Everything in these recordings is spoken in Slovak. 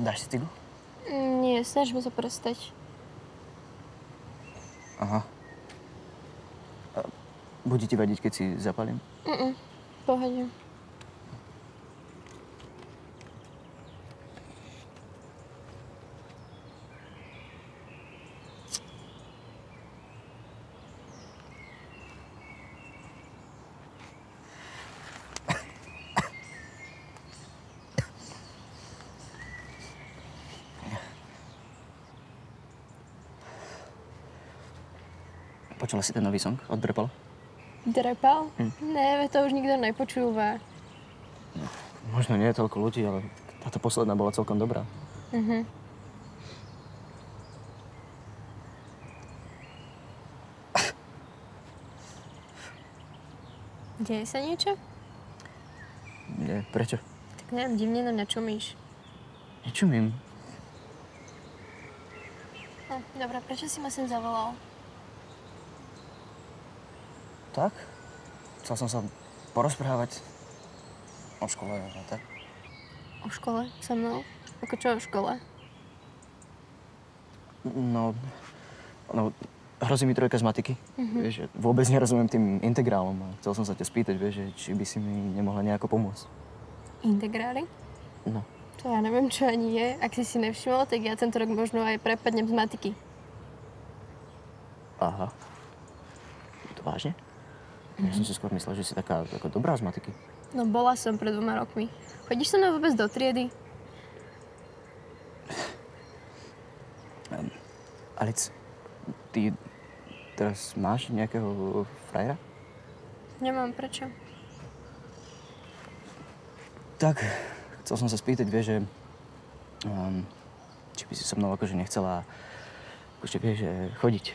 Dáš si cigu? Nie, snažíme sa prestať. Aha. Bude ti vadiť, keď si zapalím? Pohode. Počula si ten nový song od Drepala? Drepal? Ne, to už nikto nepočúva. Možno nie je toľko ľudí, ale táto posledná bola celkom dobrá. Deje sa niečo? Nie, prečo? Tak neviem, divne na mňa čumíš. Nečumím. Dobre, prečo si ma sem zavolal? Tak? Chcel som sa porozprávať o škole a tak. O škole? So mnou? Ako čo o škole? No, hrozí mi trojka z matiky. Vieš, že vôbec nerozumiem tým integrálom. A chcel som sa ťa spýtať, vieš, že či by si mi nemohla nejako pomôcť. Integrály? No. To ja neviem, čo ani je. Ak si nevšimol, tak ja tento rok možno aj prepadnem z matiky. Aha. To vážne? Ja som si skôr myslel, že si taká dobrá z matiky. No bola som pred 2 rokmi. Chodíš so mnou vôbec do triedy? Alic, ty teraz máš nejakého frajera? Nemám, prečo? Tak, chcel som sa spýtať, vieš, že či by si so mnou akože nechcela akože, vieš, že chodiť.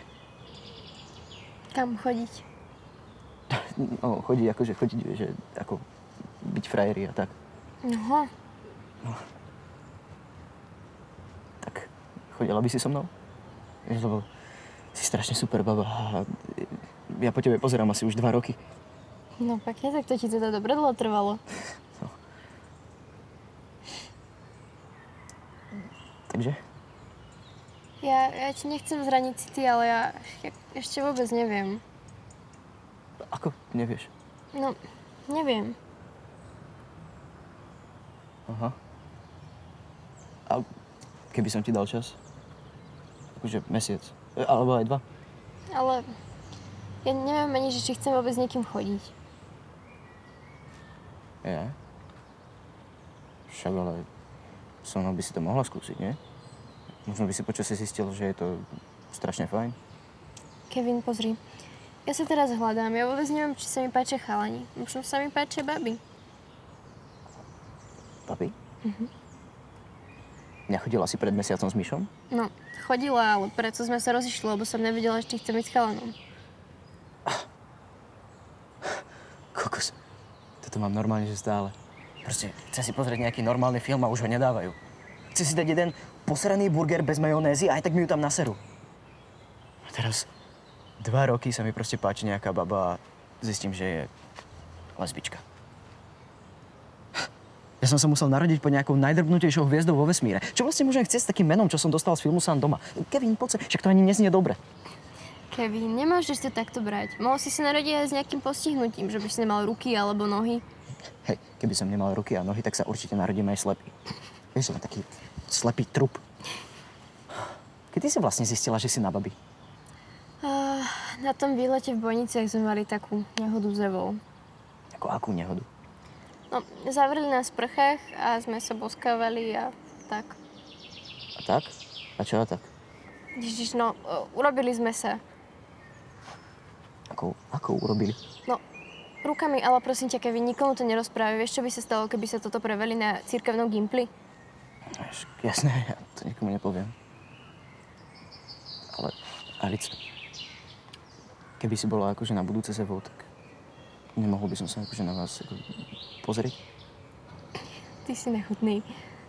Kam chodiť? No, chodiť, vieš, že ako byť frajeri a tak. Aha. No. Tak, chodila by si so mnou? Vieš, lebo si strašne super baba a ja po tebe pozerám asi už 2 roky. No pekne, tak to ti teda dobre dlho trvalo. No. Takže? Ja ti nechcem zraniť city, ale ja ešte vôbec neviem. Ako? Nevieš? No, neviem. Aha. A keby som ti dal čas? Akože mesiac. Alebo aj 2. Ale ja neviem ani, že či chcem vôbec s niekým chodiť. Ja? Však ale so mnou by si to mohla skúsiť, nie? Možno by si počasie zistil, že je to strašne fajn. Kevin, pozri. Ja sa teraz hľadám. Ja vôbec neviem, či sa mi páčia chalani. Možno sa mi páčia baby. Babi? Nechodila si pred mesiacom s Mišom? No, chodila, ale preto sme sa rozišli, lebo som nevedela, či chcem ísť s chalanom. Kokos. Toto mám normálne, že stále. Proste chce si pozrieť nejaký normálny film a už ho nedávajú. Chce si dať jeden posraný burger bez majonézy a aj tak mi ju tam naserú. A teraz 2 roky sa mi proste páči nejaká baba a zistím, že je lesbička. Ja som sa musel narodiť po nejakou najdrbnutejšou hviezdou vo vesmíre. Čo vlastne môžem chcieť s takým menom, čo som dostal z filmu Sám doma? Kevin, poď sa, však to ani neznie dobre. Kevin, nemôžeš to takto brať. Mohol si sa narodiť aj s nejakým postihnutím, že by si nemal ruky alebo nohy. Hej, keby som nemal ruky a nohy, tak sa určite narodím aj slepý. Vieš, som taký slepý trup. Kedy si vlastne zistila, že si na babi? Na tom výlete v Bojniciach sme mali takú nehodu s Evou. Akú nehodu? No, zavreli nás v prchách a sme sa boskávali a tak. A tak? A čo a tak? Ježiš, no, urobili sme sa. Ako urobili? No, rukami, ale prosím ťa, Kevin, nikomu to nerozprávaj. Vieš, čo by sa stalo, keby sa toto preveli na cirkevnom gimpli? Jasné, ja to nikomu nepoviem. Ale, Alic, keby si bola akože na budúce sebou, tak nemohol by som sa akože na vás pozrieť? Ty si nechutný.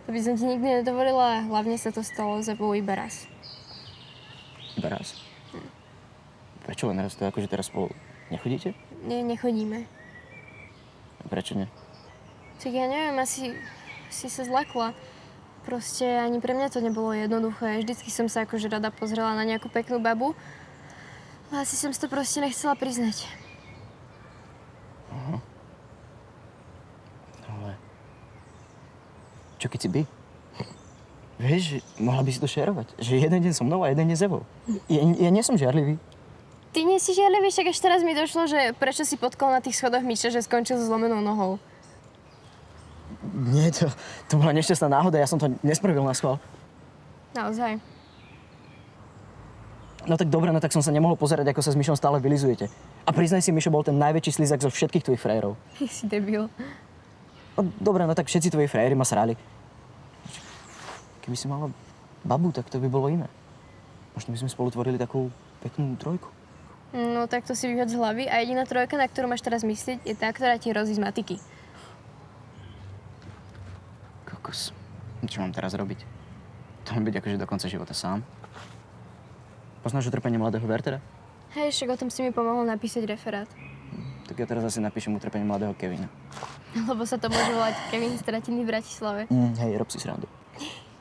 To by som ti nikdy nedovolila, hlavne sa to stalo s Evou iba raz. Iba raz? Prečo len raz? To akože teraz spolu nechodíte? Nie, nechodíme. Prečo nie? Tak ja neviem, asi si sa zlakla. Proste ani pre mňa to nebolo jednoduché. Vždycky som sa akože rada pozrela na nejakú peknú babu. Ale asi som si to proste nechcela priznať. Ale... Čo keď si by? Vieš, že mohla by si to šerovať. Že jeden deň so mnou a jeden deň s Evou. Ja nie som žiarlivý. Ty nie si žiarlivý, však až teraz mi došlo, že prečo si potkol na tých schodoch Miša, že skončil so zlomenou nohou. Nie, to bola nešťastná náhoda, ja som to nespravil na schvál. Naozaj. No tak dobre, no tak som sa nemohol pozerať, ako sa s Mišom stále vylizujete. A priznaj si, Mišo bol ten najväčší slizak zo všetkých tvojich frajerov. Si debil. No dobre, no tak všetci tvoji frajeri ma srali. Keby si mala babu, tak to by bolo iné. Možno by sme spolu tvorili takú peknú trojku. No tak to si vyhod z hlavy a jediná trojka, na ktorú máš teraz myslieť, je tá, ktorá ti hrozí z matiky. Kokos. Čo mám teraz robiť? To mám byť akože do konca života sám. Poznáš utrpenie mladého Wertera? Hej, však o tom si mi pomohol napísať referát. Tak ja teraz asi napíšem utrpenie mladého Kevina. Lebo sa to môže volať Kevin stratený v Bratislave. Hej, rob si srandu.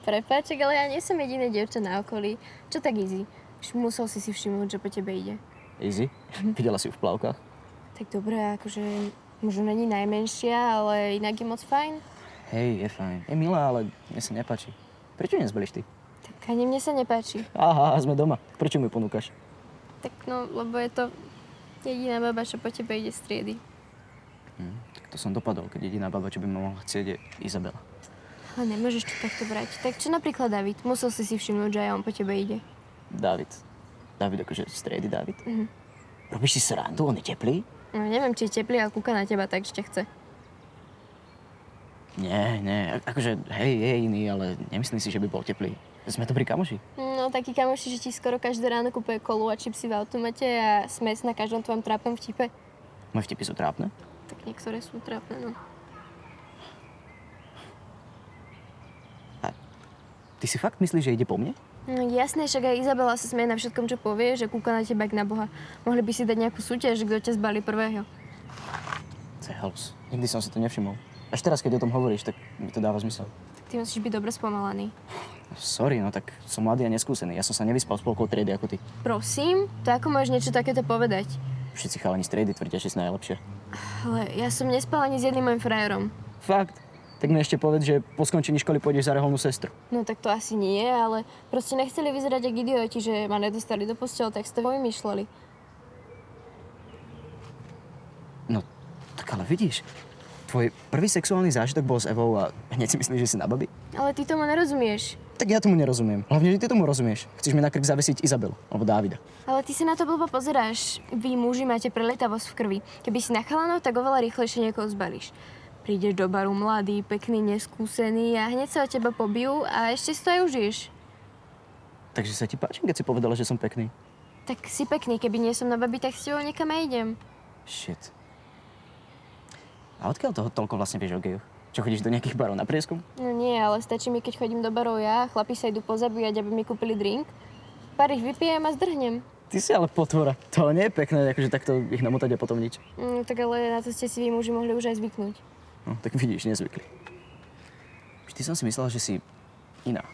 Prepáček, ale ja nie som jediné dievča na okolí. Čo tak easy? Už musel si všimnúť, že po tebe ide. Easy? Videla si ju v plavkách? Tak dobre, akože možno není najmenšia, ale inak je moc fajn. Hej, je fajn. Je milá, ale mne sa nepáči. Prečo nezbališ ty? Tak ani mne sa nepáči. Aha, sme doma. Prečo mi ju ponúkaš? Tak no, lebo je to jediná baba, čo po tebe ide z triedy. Tak to som dopadol, keď jediná baba, čo by ma mohla chcieť, je Izabela. Ale nemôžeš to takto brať. Tak čo napríklad David? Musel si všimnúť, že aj on po tebe ide. David. David akože z triedy David? Robíš si srandu? On je teplý? No neviem, či je teplý, ale kúka na teba, takže ťa chce. Nie. Akože, hej, je iný, ale nemyslím si, že by bol teplý. Sme dobrí kamoši. No taký kamoši, že ti skoro každé ráno kúpuje kolu a čipsy v automate a smes na každom tvojom trápnom vtipe. Moje vtipy sú trápne? Tak niektoré sú trápne, no. Ty si fakt myslíš, že ide po mne? No jasné, však aj Izabela sa smeje na všetkom, čo povie, že kúka na teba jak na Boha. Mohli by si dať nejakú súťaž, kto ťa zbalí prvého. To je halus. Nikdy som si to nevšimol. Až teraz, keď o tom hovoríš, tak mi to dáva zmysel. Tak ty musíš byť dobre spomalaný. Sorry, no tak som mladý a neskúsený. Ja som sa nevyspal s polkou triedy ako ty. Prosím? To ako môžeš niečo takéto povedať? Všetci chalani z triedy tvrdia, že si najlepšie. Ale ja som nespala ani s jedným mojim frajerom. Fakt? Tak mi ešte povedz, že po skončení školy pôjdeš za reholnú sestru. No tak to asi nie, ale proste nechceli vyzerať ako idioti, že ma nedostali do postele, tak si to vymýšľali. No, tak ale vidíš, tvoj prvý sexuálny zážitok bol s Evou a hneď si myslíš, že si na babi? Ale ty tomu nerozumieš. Tak ja tomu nerozumiem. Hlavne, že ty tomu rozumieš. Chceš mi na krk zavesiť Izabelu alebo Dávida. Ale ty sa na to blbo pozeráš. Vy muži máte prelietavosť v krvi. Keby si na chalanov, tak oveľa rýchlejšie niekoho zbalíš. Prídeš do baru mladý, pekný, neskúsený a hneď sa o teba pobijú a ešte si to aj užiješ. Takže sa ti páčim, keď si povedala, že som pekný. Tak si pekný, keby nie som na babi, tak s tebou niekam aj idem. Shit. A odkiaľ toho toľko vlastne vieš o gejoch? Čo, chodíš do nejakých barov na prieskum? No nie, ale stačí mi, keď chodím do barov ja, chlapi sa idú pozabíjať, aby mi kúpili drink. Pár ich vypijem a zdrhnem. Ty si ale potvora. To ale nie je pekné, akože takto ich namotať a potom nič. Tak ale na to ste si vy muži mohli už aj zvyknúť. No, tak vidíš, nezvykli. Vždy som si myslela, že si iná.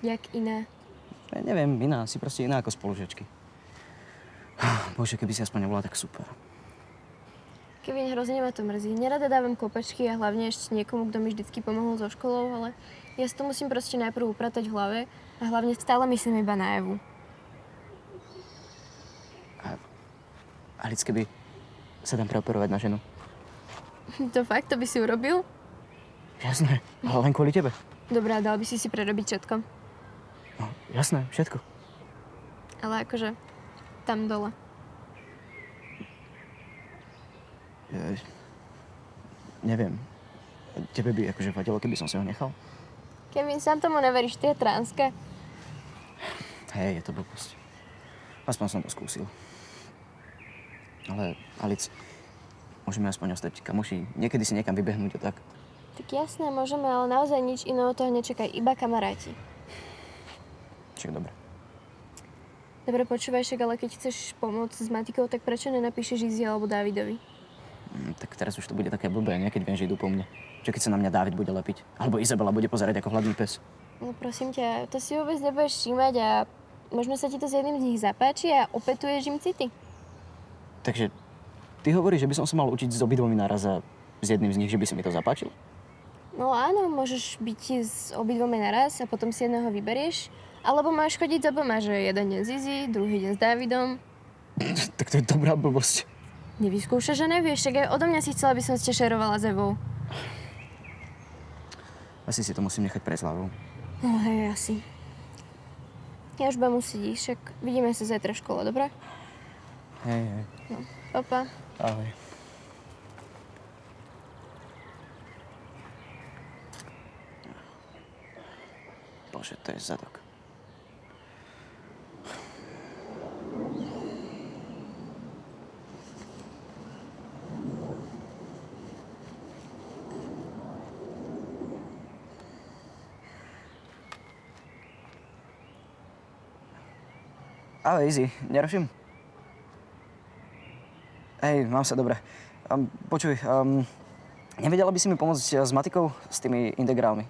Jak iná? Ja neviem, iná. Si proste iná ako spolužiačky. Bože, keby si aspoň nebola tak super. Kevin, hrozne ma to mrzí. Nerada dávam kopačky a hlavne ešte niekomu, kto mi vždycky pomohol so školou, ale ja si to musím proste najprv upratať v hlave a hlavne stále myslím iba na Evu. A vždycky by sa dám preoperovať na ženu. To fakt? To by si urobil? Jasné, ale len kvôli tebe. Dobrá, dal by si prerobiť všetko. No, jasné, všetko. Ale akože tam dole. Neviem. Tebe by akože vadilo, keby som si ho nechal? Kevin, sám tomu neveríš, ty je transka. Hej, je to blbosť. Aspoň som to skúsil. Ale, Alic, môžeme aspoň ostať kamoši. Niekedy si niekam vybehnúť a tak. Tak jasné, môžeme, ale naozaj nič iného toho nečakaj, iba kamaráti. Však dobre. Dobre, počúvaj však, ale keď chceš pomôcť s matikou, tak prečo nenapíšeš Izzy alebo Dávidovi? Tak teraz už to bude také blbé, nie? Keď viem, že idú po mne. Čo keď sa na mňa Dávid bude lepiť? Alebo Izabela bude pozerať ako hladný pes. No prosím ťa, to si vôbec nebudeš všímať a možno sa ti to s jedným z nich zapáči a opetuješ im city. Takže ty hovoríš, že by som sa mal učiť s obidvomi naraz a s jedným z nich, že by sa mi to zapáčilo? No áno, môžeš byť s obidvome naraz a potom si jedného vyberieš. Alebo máš chodiť za oboma, že jeden deň s Izzy, druhý deň s Dávidom. Tak to je dobrá blbosť. Nevyskúšaš, že nevieš, však aj odo mňa si chcela, aby som ste šerovala s Evou. Asi si to musím nechať pre hlavou. No hej, asi. Ja už budem musieť ísť, však vidíme sa zajtra v škole, dobre? Hej. No, papa. Ahoj. Bože, to je zadok. Ahoj, Izzy, neruším? Hej, mám sa dobre. Počuj, nevedela by si mi pomôcť s matikou, s tými integrálmi?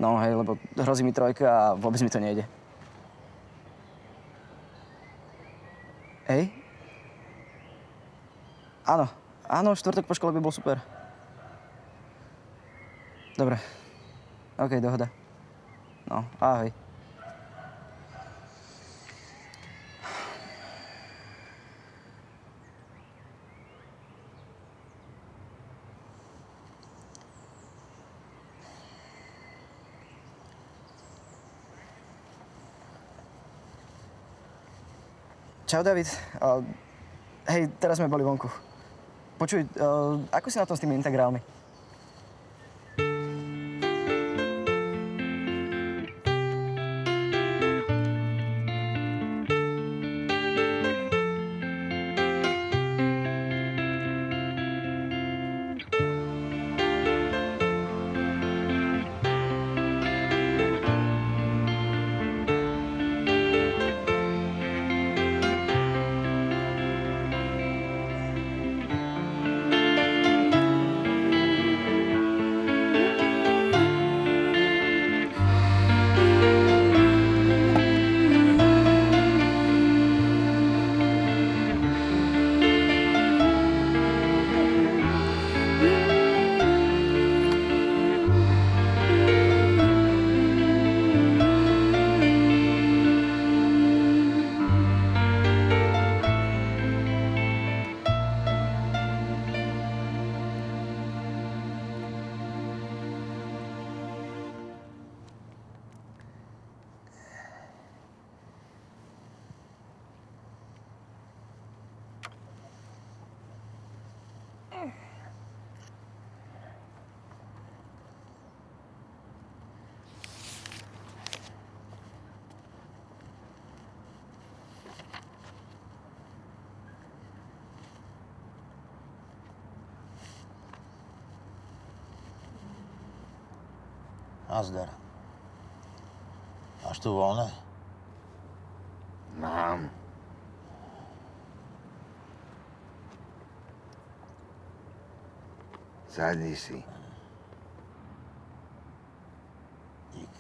No hej, lebo hrozí mi trojka a vôbec mi to nejde. Hej? Áno, štvrtok po škole by bol super. Dobre. OK, dohoda. No, ahoj. Čau, David. Hej, teraz sme boli vonku. Počuj, ako si na tom s tými integrálmi? Nazdar. Máš tu voľné? Mám. Sadni si. Dík.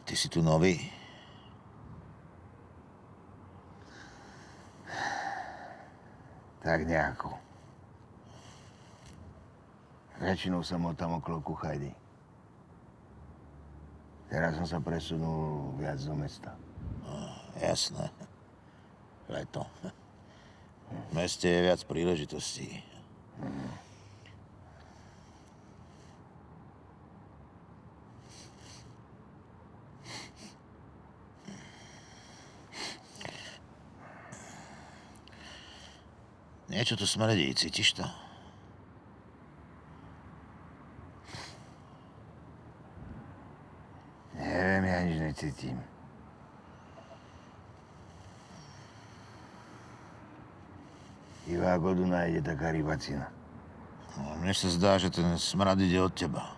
Ty si tu nový? Tak nejako. Väčšinou som tam okolo Kuchajdy. Teraz som sa presunul viac do mesta. Jasné. Leto. V meste je viac príležitostí. Niečo tu smrdí, cítiš to? Neviem, ja nič necítim. Iba ako Dunaj ide taká rybacina. No, mne sa zdá, že ten smrad ide od teba.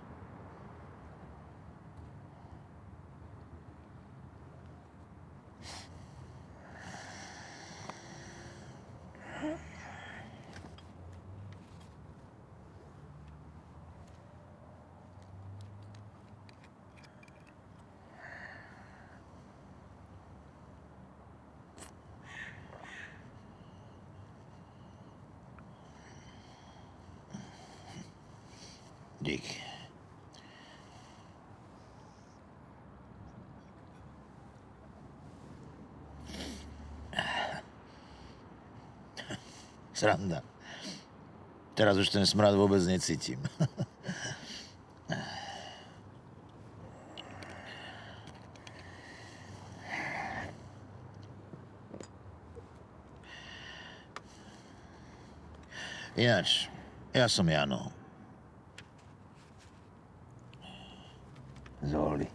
Díky. Sranda. Teraz už ten smrad vôbec necítim. Ináč, ja som Jano. Zoli.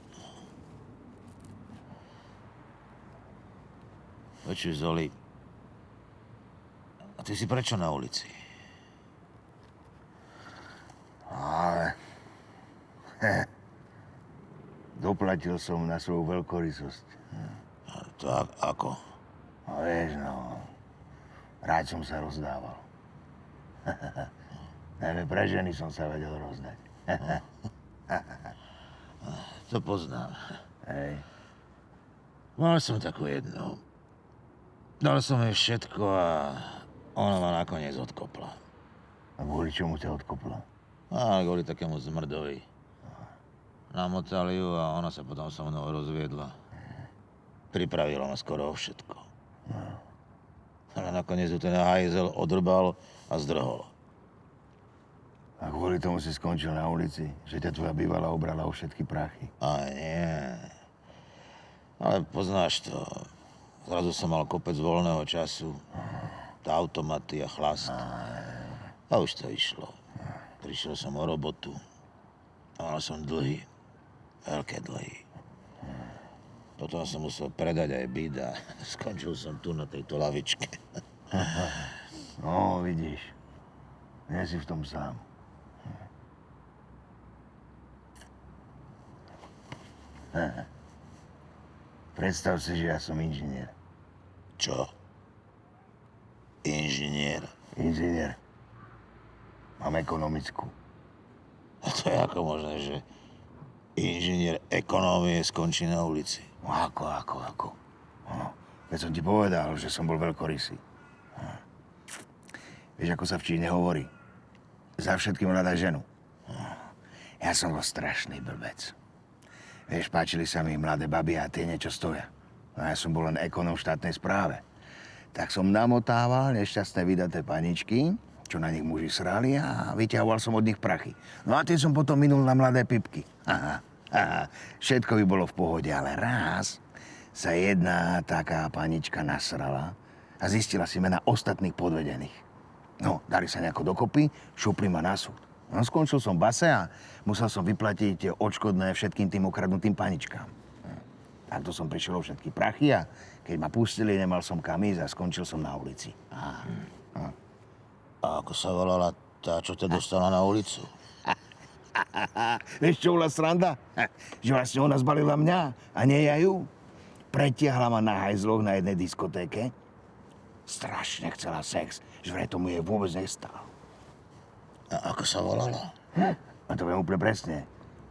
Počuj, Zoli. A ty si prečo na ulici? Ale... Doplatil som na svoju veľkorysosť. A to ako? No vieš, no... Rád som sa rozdával. Najmä pre ženy som sa vedel rozdať. To poznám. Hej. Mal som takú jednu. Dal som jej všetko a ona ma nakoniec odkopla. A kvôli čomu ťa odkopla? A kvôli takému zmrdovi. Namotali ju a ona sa potom so mnou rozviedla. Pripravila ma skoro o všetko. Ale nakoniec ju ten hajzel odrbal a zdrhol. A kvôli tomu si skončil na ulici? Že ťa tvoja bývalá obrala o všetky prachy? A nie. Ale poznáš to. Zrazu som mal kopec voľného času. Automaty a chlast. A už to išlo. Prišiel som o robotu. A mal som dlhy. Veľké dlhy. Potom som musel predať aj byt a skončil som tu na tejto lavičke. No, vidíš. Nie si v tom sám. Predstav si, že ja som inžinier. Čo? Inžinier? Inžinier. Mám ekonomickú. A to je ako možné, že inžinier ekonómie skončí na ulici? No ako? No, veď som ti povedal, že som bol veľkorysý. Vieš, ako sa v Číne hovorí? Za všetkým hľadaj ženu. Ja som bol strašný blbec. Vieš, páčili sa mi mladé baby a tie niečo stoja. No ja som bol len ekonóm v štátnej správe. Tak som namotával nešťastné vydaté paničky, čo na nich muži srali a vyťahoval som od nich prachy. No a tie som potom minul na mladé pipky. Všetko by bolo v pohode, ale raz sa jedna taká panička nasrala a zistila si mena ostatných podvedených. No, dali sa nejako dokopy, šupli ma na súd. No, skončil som v base a musel som vyplatiť odškodné všetkým tým okradnutým paničkám. Takto som prišiel o všetky prachy a keď ma pustili, nemal som kam ísť a skončil som na ulici. A ako sa volala tá, čo ťa dostala na ulicu? Vieš, čo bola sranda? Že vlastne ona zbalila mňa a nie ja ju. Pretiahla ma na hajzloch na jednej diskotéke. Strašne chcela sex, že vraj tomu jej vôbec nestal. A ako sa volala? A to viem úplne presne.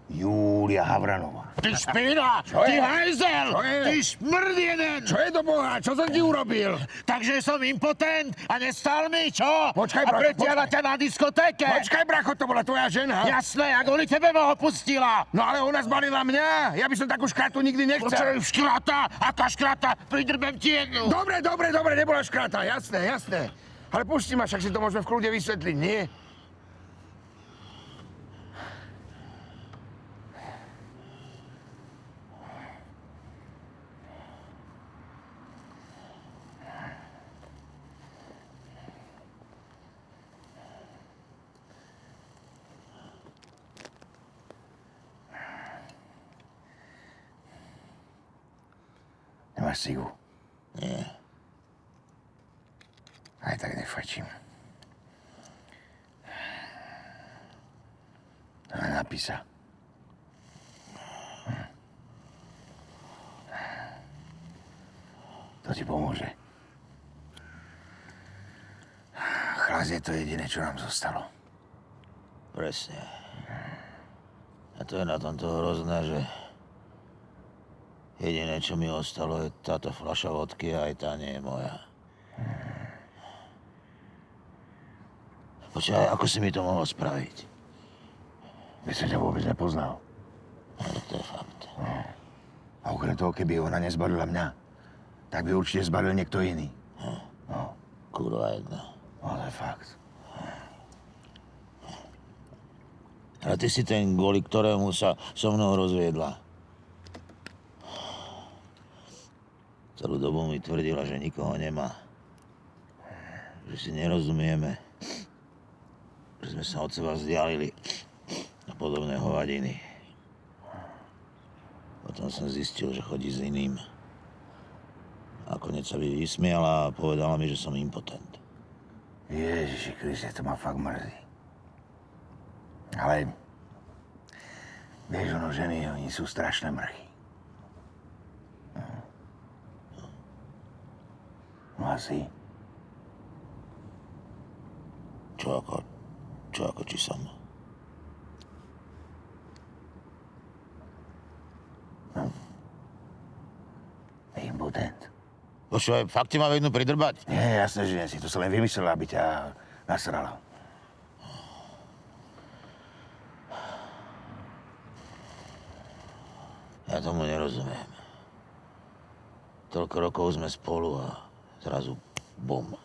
Júlia Havranová. Ty špína! Ty hajzel! Ty šmrd jeden! Čo je do Boha? Čo som ti urobil? Takže som impotent a nestal mi, čo? Počkaj, a bracho, pretiahla ťa na diskotéke? Počkaj, bracho, to bola tvoja žena. Jasné, a kvôli tebe ma opustila. No ale ona zbalila mňa. Ja by som takú škratu nikdy nechcel. Počkaj, škrata? Aká škrata? Pridrbem ti jednu. Dobre, nebola škrata. Jasné. Ale pusti ma, však si to môžeme v kľude vysvetliť, nie? Nemáš cigu? Nie. Aj tak nefačím. Ale napí sa. To ti pomôže. Chlas je to jediné, čo nám zostalo. Presne. A to je na tomto hrozné, že jediné, čo mi ostalo, je táto fľaša vodky a aj tá nie je moja. Počkaj, ako si mi to mohol spraviť? By som ťa vôbec nepoznal. No, to je fakt. A okrem toho, keby ona nezbalila mňa, tak by určite zbalil niekto iný. Kurva jedna. Ale fakt. Ale ty si ten, kvôli ktorému sa so mnou rozviedla. Celú dobu mi tvrdila, že nikoho nemá. Že si nerozumieme. Že sme sa od seba vzdialili. A podobné hovadiny. Potom som zistil, že chodí s iným. A konec sa mi vysmiala a povedala mi, že som impotent. Ježiši Kriste, to ma fakt mrzí. Ale vieš, ono, ženy, oni sú strašné mrchy. No asi. Čo ako či som? Impotent. Počúvaj, fakt ti mám jednu pridrbať? Nie, jasné, že nie si. To som len vymyslel, aby ťa nasrala. Ja tomu nerozumiem. Toľko rokov sme spolu a zrazu bum.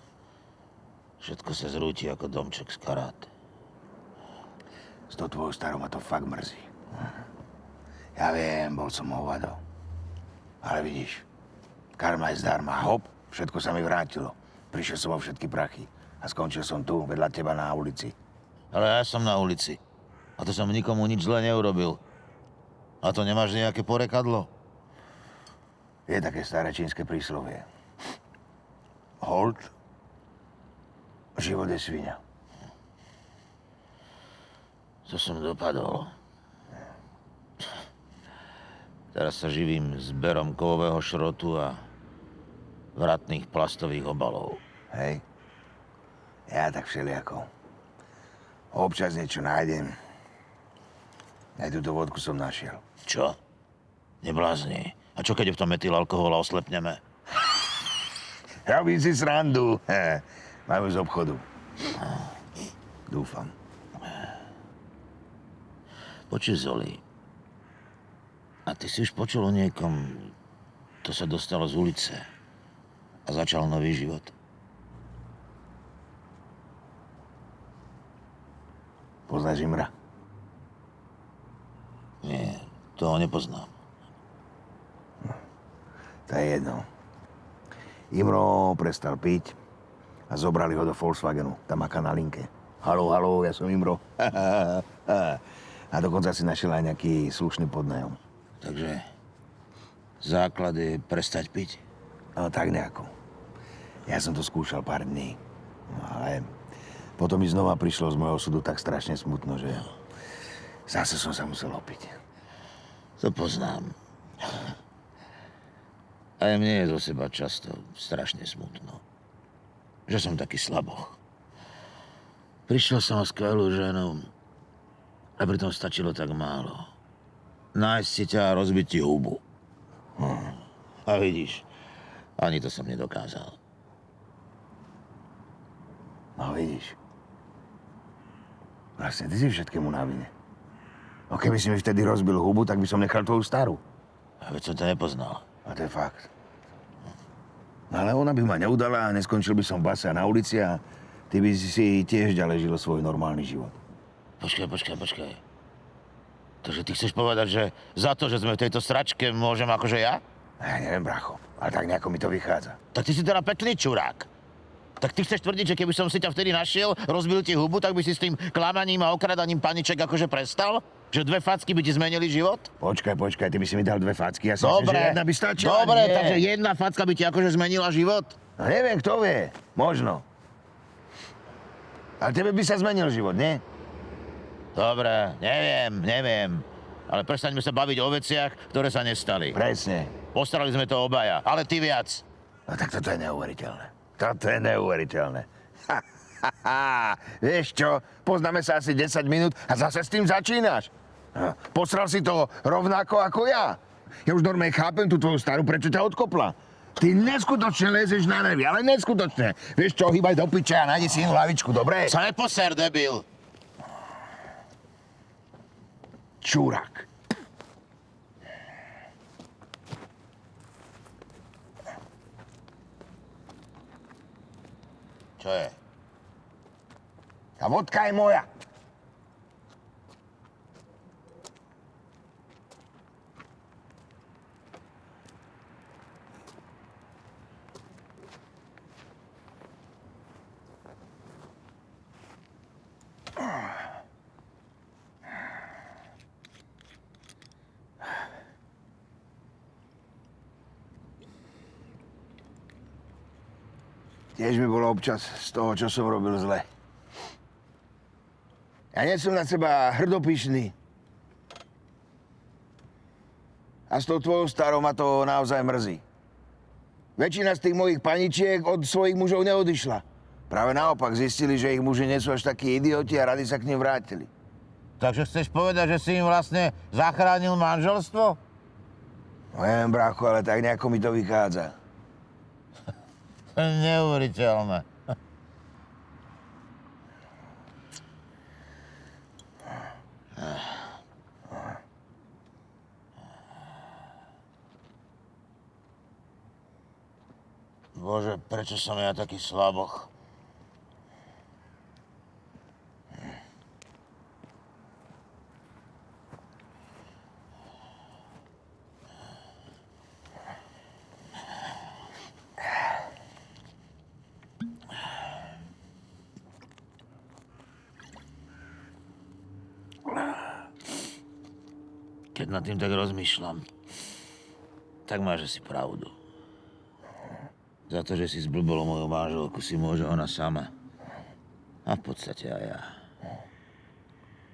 Všetko sa zrúti ako domček z karát. S tou tvojou starou ma to fakt mrzí. Ja viem, bol som hovado. Ale vidíš, karma je zdarma. Hop, všetko sa mi vrátilo. Prišiel som o všetky prachy. A skončil som tu, vedľa teba na ulici. Ale ja som na ulici. A to som nikomu nič zle neurobil. A to nemáš nejaké porekadlo? Je také staré čínske príslovie. Hold, život je sviňa. To som dopadol. Teraz sa živím zberom kovového šrotu a vratných plastových obalov. Hej. Ja tak všelijako. Občas niečo nájdem. Aj túto vodku som našiel. Čo? Neblázni. A čo keď v tom metyl alkohol a oslepneme? Robím si srandu. Majú z obchodu. Dúfam. Počuj, Zoli. A ty si už počul o niekom, to sa dostalo z ulice a začal nový život? Poznáš Imra? Nie, toho nepoznám. To je jedno. Imro prestal piť a zobrali ho do Volkswagenu. Tam maká na linke. Haló, haló, ja som Imro. A dokonca si našiel aj nejaký slušný podnájom. Takže základ je prestať piť? No tak nejako. Ja som to skúšal pár dní. No, ale potom mi znova prišlo z môjho súdu tak strašne smutno, že zase som sa musel opiť. To poznám. Aj mne je zo seba často strašne smutno. Že som taký slaboch. Prišiel som o skvelú ženu a pritom stačilo tak málo. Nájsť si ťa a rozbiť ti hubu. A vidíš, ani to som nedokázal. No vidíš. Vlastne ty si všetkému na vine. No keby si mi vtedy rozbil hubu, tak by som nechal tvoju starú. A veď som to nepoznal. A to je fakt. No ale ona by ma neudala a neskončil by som v base a na ulici a ty by si tiež ďalej žil svoj normálny život. Počkaj. Takže ty chceš povedať, že za to, že sme v tejto sračke, môžem akože ja? Ja neviem, bracho, ale tak nejako mi to vychádza. Tak ty si teda pekný čurák. Tak ty chceš tvrdiť, že keby som si ťa vtedy našiel, rozbil ti hubu, tak by si s tým klamaním a okradaním paniček akože prestal? Že 2 facky by ti zmenili život? Počkaj, ty by si mi dal 2 facky, ja si myslím, že jedna by stačila. Dobre, nie. takže jedna facka by ti akože zmenila život? No neviem, kto vie, možno. Ale tebe by sa zmenil život, nie? Dobre, neviem. Ale prestaňme sa baviť o veciach, ktoré sa nestali. Presne. Postarali sme to obaja, ale ty viac. No tak toto je neuveriteľné. Toto je neuveriteľné. Vieš čo, poznáme sa asi 10 minút a zase s tým začínaš. Posral si to rovnako ako ja. Ja už normálne chápem tú tvoju starú, prečo ťa odkopla. Ty neskutočne lezeš na nervy, ale neskutočne. Vieš čo, hýbaj do piče a nájdi si inú hlavičku, dobre? Sa neposer, debil. Čurák. Čo je? Tá vodka je moja. Tiež mi bolo občas z toho, čo som robil zle. Ja nie som na seba hrdopyšný. A s tou tvojou starou ma to naozaj mrzí. Väčšina z tých mojich paničiek od svojich mužov neodišla. Práve naopak zistili, že ich muži nie sú až takí idioti a radi sa k nim vrátili. Takže chceš povedať, že si im vlastne zachránil manželstvo? No neviem, brácho, ale tak nejako mi to vychádza. Neuveriteľné. Bože, prečo som ja taký slaboch? Keď nad tým tak rozmýšľam, tak máš asi pravdu. Za to, že si zblbolo moju manželku, si môže ona sama. A v podstate aj ja.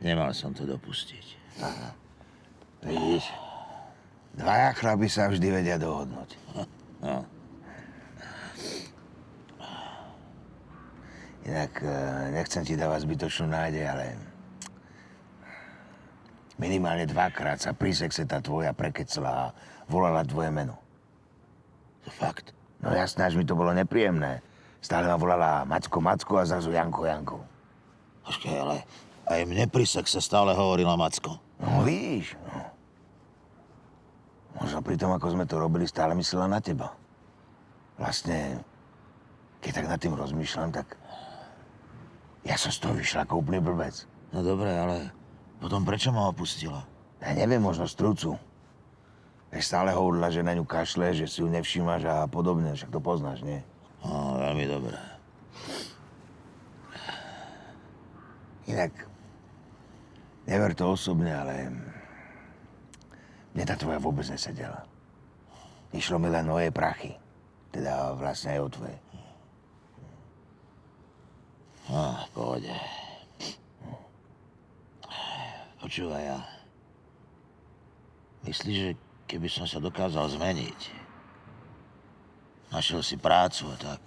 Nemal som to dopustiť. Vidíš, dvaja chlapi sa vždy vedia dohodnúť. No. Inak nechcem ti dávať zbytočnú nádej, ale minimálne dvakrát sa pri sexe tá tvoja prekecla a volala tvoje meno. To fakt? No jasné, až mi to bolo nepríjemné. Stále ma volala Macko, Macko a zrazu Janko, Janko. Počkaj, ale aj mne pri sexe stále hovorila Macko. No vidíš, no. Možno pri tom, ako sme to robili, stále myslela na teba. Vlastne, keď tak nad tým rozmýšľam, tak ja som z toho vyšla ako úplný blbec. No dobre, ale potom prečo ma opustila? Ja neviem, možno strúcu. Vieš, stále hovorila, že na ňu kašle, že si ju nevšímaš a podobne, však to poznáš, nie? No, veľmi dobré. Inak, never to osobne, ale mne tá tvoja vôbec nesedela. Išlo mi len o jej prachy. Teda vlastne aj o tvoje. No, v pohode. Počúvaj, ja. Myslíš, že keby som sa dokázal zmeniť, našiel si prácu a tak,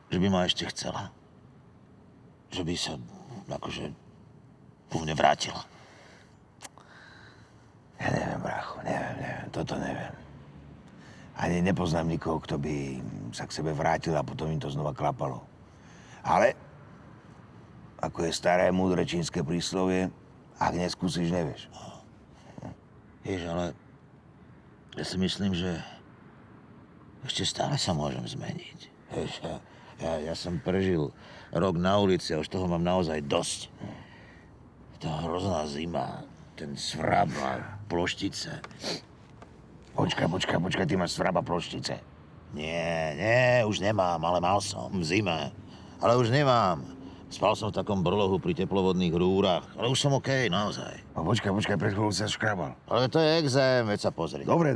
že by ma ešte chcela? Že by sa akože ku mne vrátila? Ja neviem, brácho, neviem, toto neviem. Ani nepoznám nikoho, kto by sa k sebe vrátil a potom im to znova klapalo. Ale, ako je staré, múdre čínske príslovie, ak neskúsiš, nevieš. Vieš, ale ja si myslím, že ešte stále sa môžem zmeniť. Vieš, ja som prežil rok na ulici a už toho mám naozaj dosť. Tá hrozná zima, ten svrab a ploštice. Počkaj, ty máš svraba ploštice. Nie, už nemám, ale mal som v zime. Ale už nemám. Spal som v takom brlohu pri teplovodných rúrach, ale už som okej, naozaj. No počkaj, pred chvíľou sa škrabal. Ale to je exém, veď sa pozri. Dobre.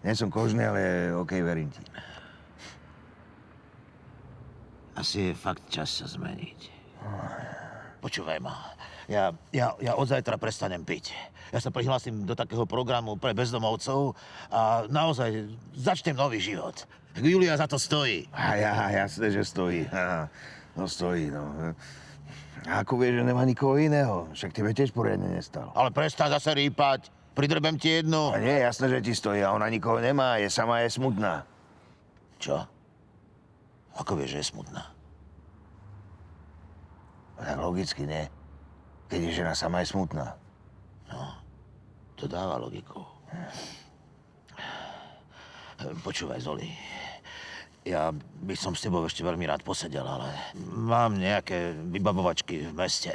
Nie som kožný, ale okej, verím ti. Asi je fakt čas sa zmeniť. Počúvaj ma. Ja od zajtra prestanem piť. Ja sa prihlásim do takého programu pre bezdomovcov a naozaj začnem nový život. Julia za to stojí. Jasné, že stojí. No stojí, no. A ako vieš, že nemá nikoho iného? Však tebe tiež poriadne nestal. Ale prestaň zase rýpať. Pridrbem ti jednu. A nie, jasné, že ti stojí a ona nikoho nemá, je sama, je smutná. Čo? Ako vieš, že je smutná? Tak logicky, nie? Keď je žena sama, je smutná. To dáva logiku. Počúvaj, Zoli. Ja by som s tebou ešte veľmi rád posedel, ale mám nejaké vybavovačky v meste.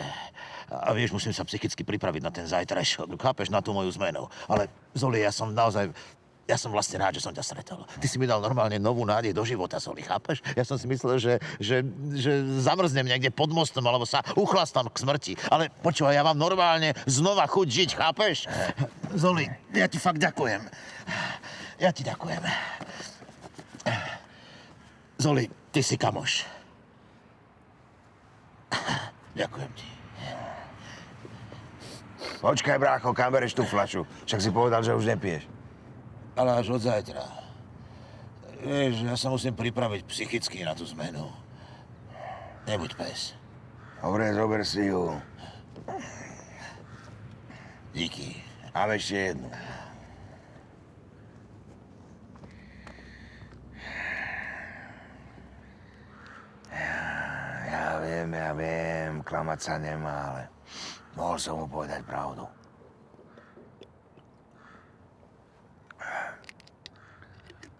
A vieš, musím sa psychicky pripraviť na ten zajtrajšok. Chápeš, na tú moju zmenu. Ale Zoli, ja som vlastne rád, že som ťa stretol. Ty si mi dal normálne novú nádej do života, Zoli, chápeš? Ja som si myslel, že zamrznem niekde pod mostom, alebo sa uchlastám k smrti. Ale počúvaj, ja mám normálne znova chuť žiť, chápeš? Zoli, ja ti fakt ďakujem. Ja ti ďakujem. Zoli, ty si kamoš. Ďakujem ti. Počkaj, brácho, kam bereš tú fľašu? Však si povedal, že už nepiješ. Ale až od zajtra. Vieš, ja sa musím pripraviť psychicky na tú zmenu. Nebuď pes. Dobre, zober si ju. Díky. Mám ešte jednu. Ja viem, klamať sa nemá, ale mohol som mu povedať pravdu.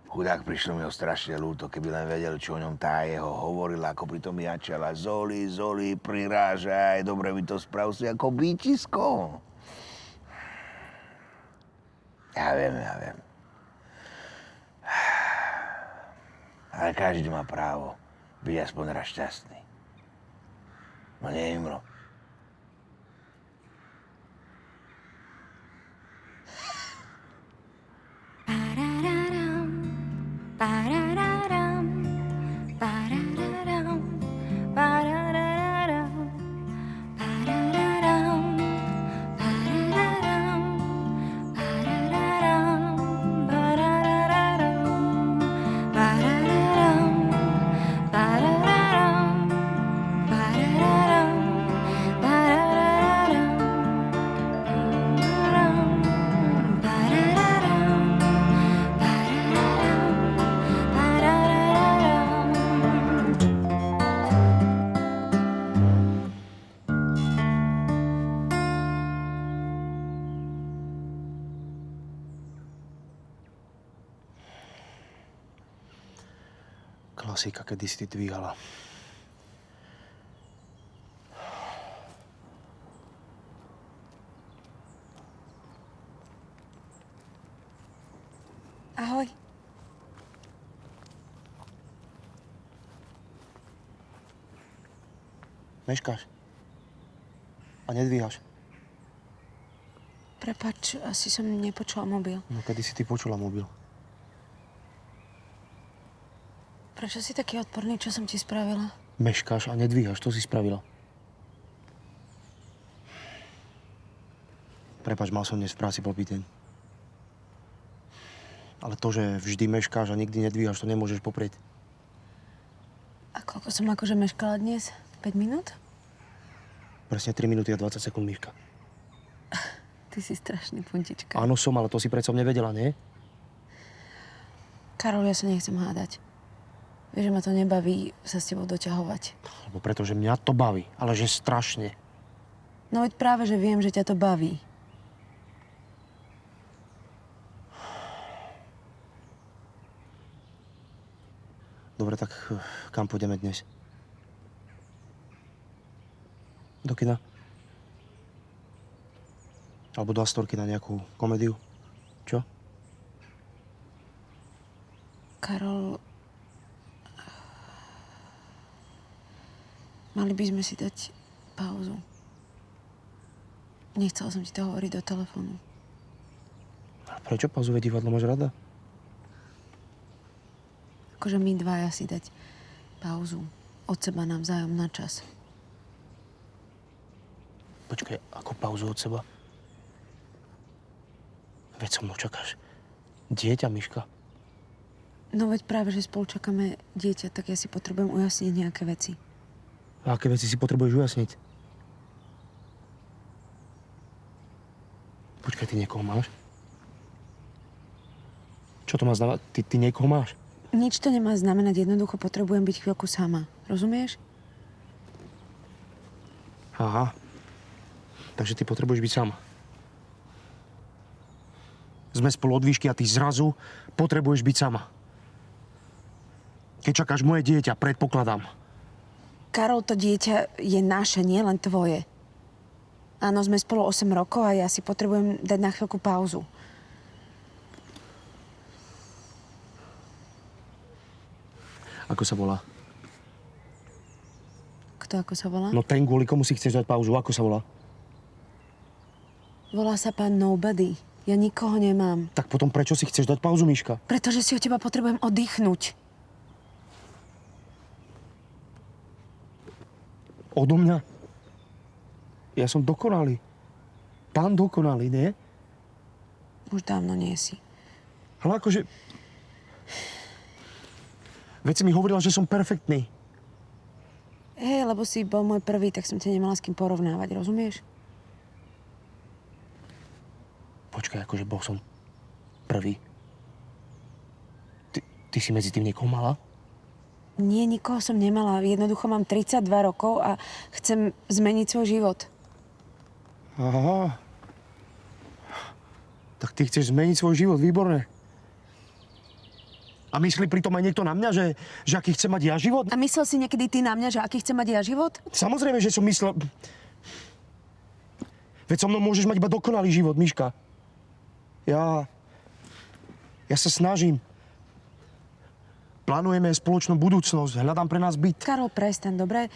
Chudák, prišlo mi ho strašne ľúto, keby len vedel, čo o ňom tá jeho hovorila, ako pritom jačala. Zoli, prirážaj, dobre mi to sprav si ako bíčisko. Ja viem. Ale každý má právo byť aspoň raz šťastný. No nie, Imro. Klasika, kedy si ty dvíhala. Ahoj. Meškáš. A nedvíhaš. Prepáč, asi som nepočula mobil. No kedy si ty počula mobil? Prečo si taký odporný, čo som ti spravila? Meškáš a nedvíhaš, to si spravila. Prepáč, mal som dnes v práci blbý deň. Ale to, že vždy meškáš a nikdy nedvíhaš, to nemôžeš poprieť. A koľko som akože meškala dnes? 5 minút? Presne 3 minúty a 20 sekúnd, Miška. Ty si strašný puntička. Áno som, ale to si predsa mne vedela, nie? Karol, ja sa nechcem hádať. Vieš, že ma to nebaví sa s tebou doťahovať. Lebo pretože mňa to baví, ale že strašne. No veď práve, že viem, že ťa to baví. Dobre, tak kam pôjdeme dnes? Do kina? Alebo do Astorky na nejakú komédiu? Čo? Karol, mali by sme si dať pauzu. Nechcela som ti to hovoriť do telefónu. A prečo pauzové divadlo máš rada? Akože my dvaja si dať pauzu. od seba navzájom na čas. Počkaj, ako pauzu od seba? Veď so mnou čakáš dieťa, Miška. No veď práve, že spolu čakáme dieťa, tak ja si potrebujem ujasniť nejaké veci. A aké veci si potrebuješ ujasniť? Počkaj, ty niekoho máš? Čo to má znamenať? Ty niekoho máš? Nič to nemá znamenať, jednoducho potrebujem byť chvíľku sama. Rozumieš? Aha. Takže ty potrebuješ byť sama. Sme spolu od výšky a ty zrazu potrebuješ byť sama. Keď čakáš moje dieťa, predpokladám. Karol, to dieťa je naše, nie len tvoje. Áno, sme spolu 8 rokov a ja si potrebujem dať na chvíľku pauzu. Ako sa volá? Kto ako sa volá? No ten, kvôli komu si chceš dať pauzu. Ako sa volá? Volá sa pán Nobody. Ja nikoho nemám. Tak potom prečo si chceš dať pauzu, Miška? Pretože si od teba potrebujem oddychnúť. Odo mňa? Ja som dokonalý. Pán dokonalý, nie? Už dávno nie si. Ale akože... Veď si mi hovorila, že som perfektný. Hej, lebo si bol môj prvý, tak som ťa nemala s kým porovnávať, rozumieš? Počkaj, akože bol som prvý. Ty si medzi tým niekoho mala? Nie, nikoho som nemala. Jednoducho mám 32 rokov a chcem zmeniť svoj život. Aha. Tak ty chceš zmeniť svoj život, výborné. A myslí pritom aj niekto na mňa, že aký chce mať ja život? A myslel si niekedy ty na mňa, že aký chcem mať ja život? Samozrejme, že som myslel... Veď so mnou môžeš mať iba dokonalý život, Miška. Ja sa snažím. Plánujeme spoločnú budúcnosť. Hľadám pre nás byt. Karol, prestaň, dobre?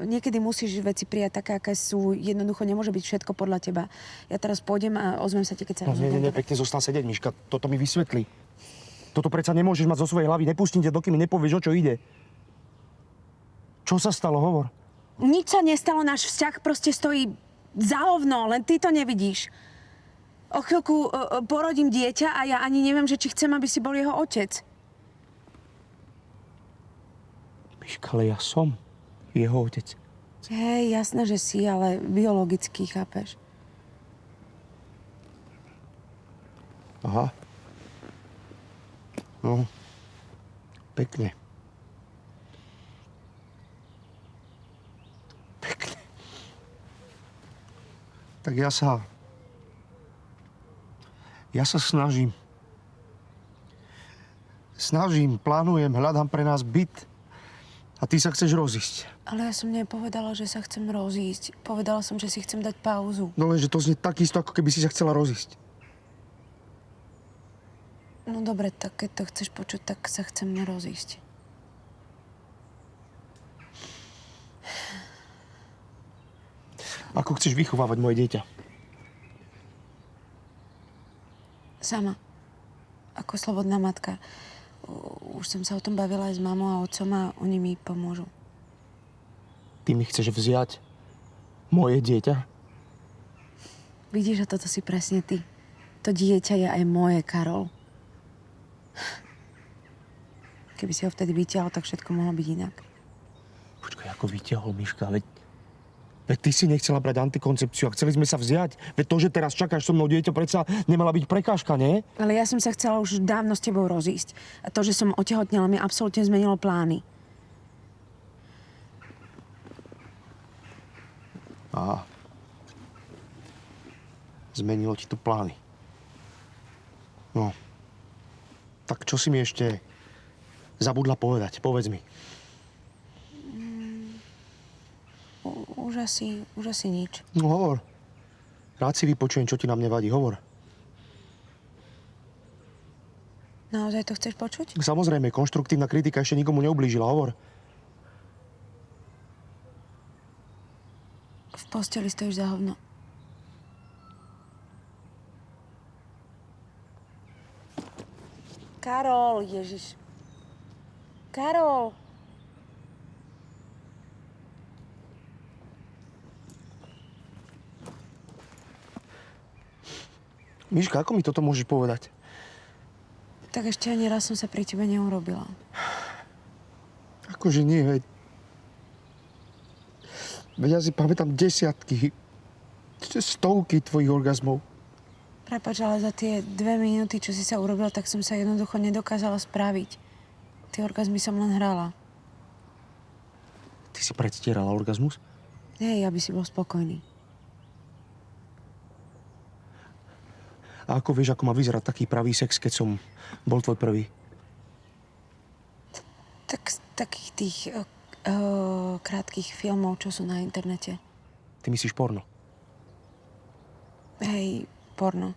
Niekedy musíš veci prijať také, aké sú. Jednoducho nemôže byť všetko podľa teba. Ja teraz pôjdem a ozvem sa ti, keď sa rozhodnem. Nie, pekne zostan sedieť, Miška. Toto mi vysvetlí. Toto predsa nemôžeš mať zo svojej hlavy. Nepustím ťa, dokým mi nepovieš, o čo ide. Čo sa stalo? Hovor. Nič sa nestalo, náš vzťah proste stojí za hovno, len ty to nevidíš. O chvíľku porodím dieťa a ja ani neviem, že či chcem, aby si bol jeho otec. Miška, ale ja som jeho otec. Hej, jasné, že si, ale biologicky, chápeš? Aha. No, pekne. Pekne. Tak ja sa snažím. Plánujem, hľadám pre nás byt. A ty sa chceš rozísť. Ale ja som nepovedala, že sa chcem rozísť. Povedala som, že si chcem dať pauzu. No lenže to znie takisto, ako keby si sa chcela rozísť. No dobre, tak keď to chceš počuť, tak sa chcem rozísť. Ako chceš vychovávať moje dieťa? Sama. Ako slobodná matka. Už som sa o tom bavila aj s mamou a otcom a oni mi pomôžu. Ty mi chceš vziať moje dieťa? Vidíš, že toto si presne ty. To dieťa je aj moje, Karol. Keby si ho vtedy vytiahol, tak všetko mohlo byť inak. Počkaj, ako vytiahol, Miška, veď ty si nechcela brať antikoncepciu a chceli sme sa vziať. Veď to, že teraz čakáš so mnou dieťa, predsa nemala byť prekážka, nie? Ale ja som sa chcela už dávno s tebou rozísť. A to, že som otehotnela, mi absolútne zmenilo plány. Aha. Zmenilo ti to plány. No. Tak čo si mi ešte zabudla povedať? Povedz mi. Už asi nič. No hovor. Rád si vypočujem, čo ti na mne vadí. Hovor. Naozaj to chceš počuť? Samozrejme, konštruktívna kritika ešte nikomu neublížila. Hovor. V posteli stojíš za hovno. Karol, Ježiš. Karol. Miška, ako mi toto môžeš povedať? Tak ešte ani raz som sa pri tebe neurobila. Akože nie, veď. Veď ja si pamätám desiatky, stovky tvojich orgazmov. Prepáč, ale za tie 2 minúty, čo si sa urobila, tak som sa jednoducho nedokázala spraviť. Tie orgazmy som len hrala. Ty si predstierala orgazmus? Hej, aby si bol spokojný. A ako vieš, ako má vyzerať taký pravý sex, keď som bol tvoj prvý? Tak z takých tých krátkých filmov, čo sú na internete. Ty myslíš porno? Hej, porno.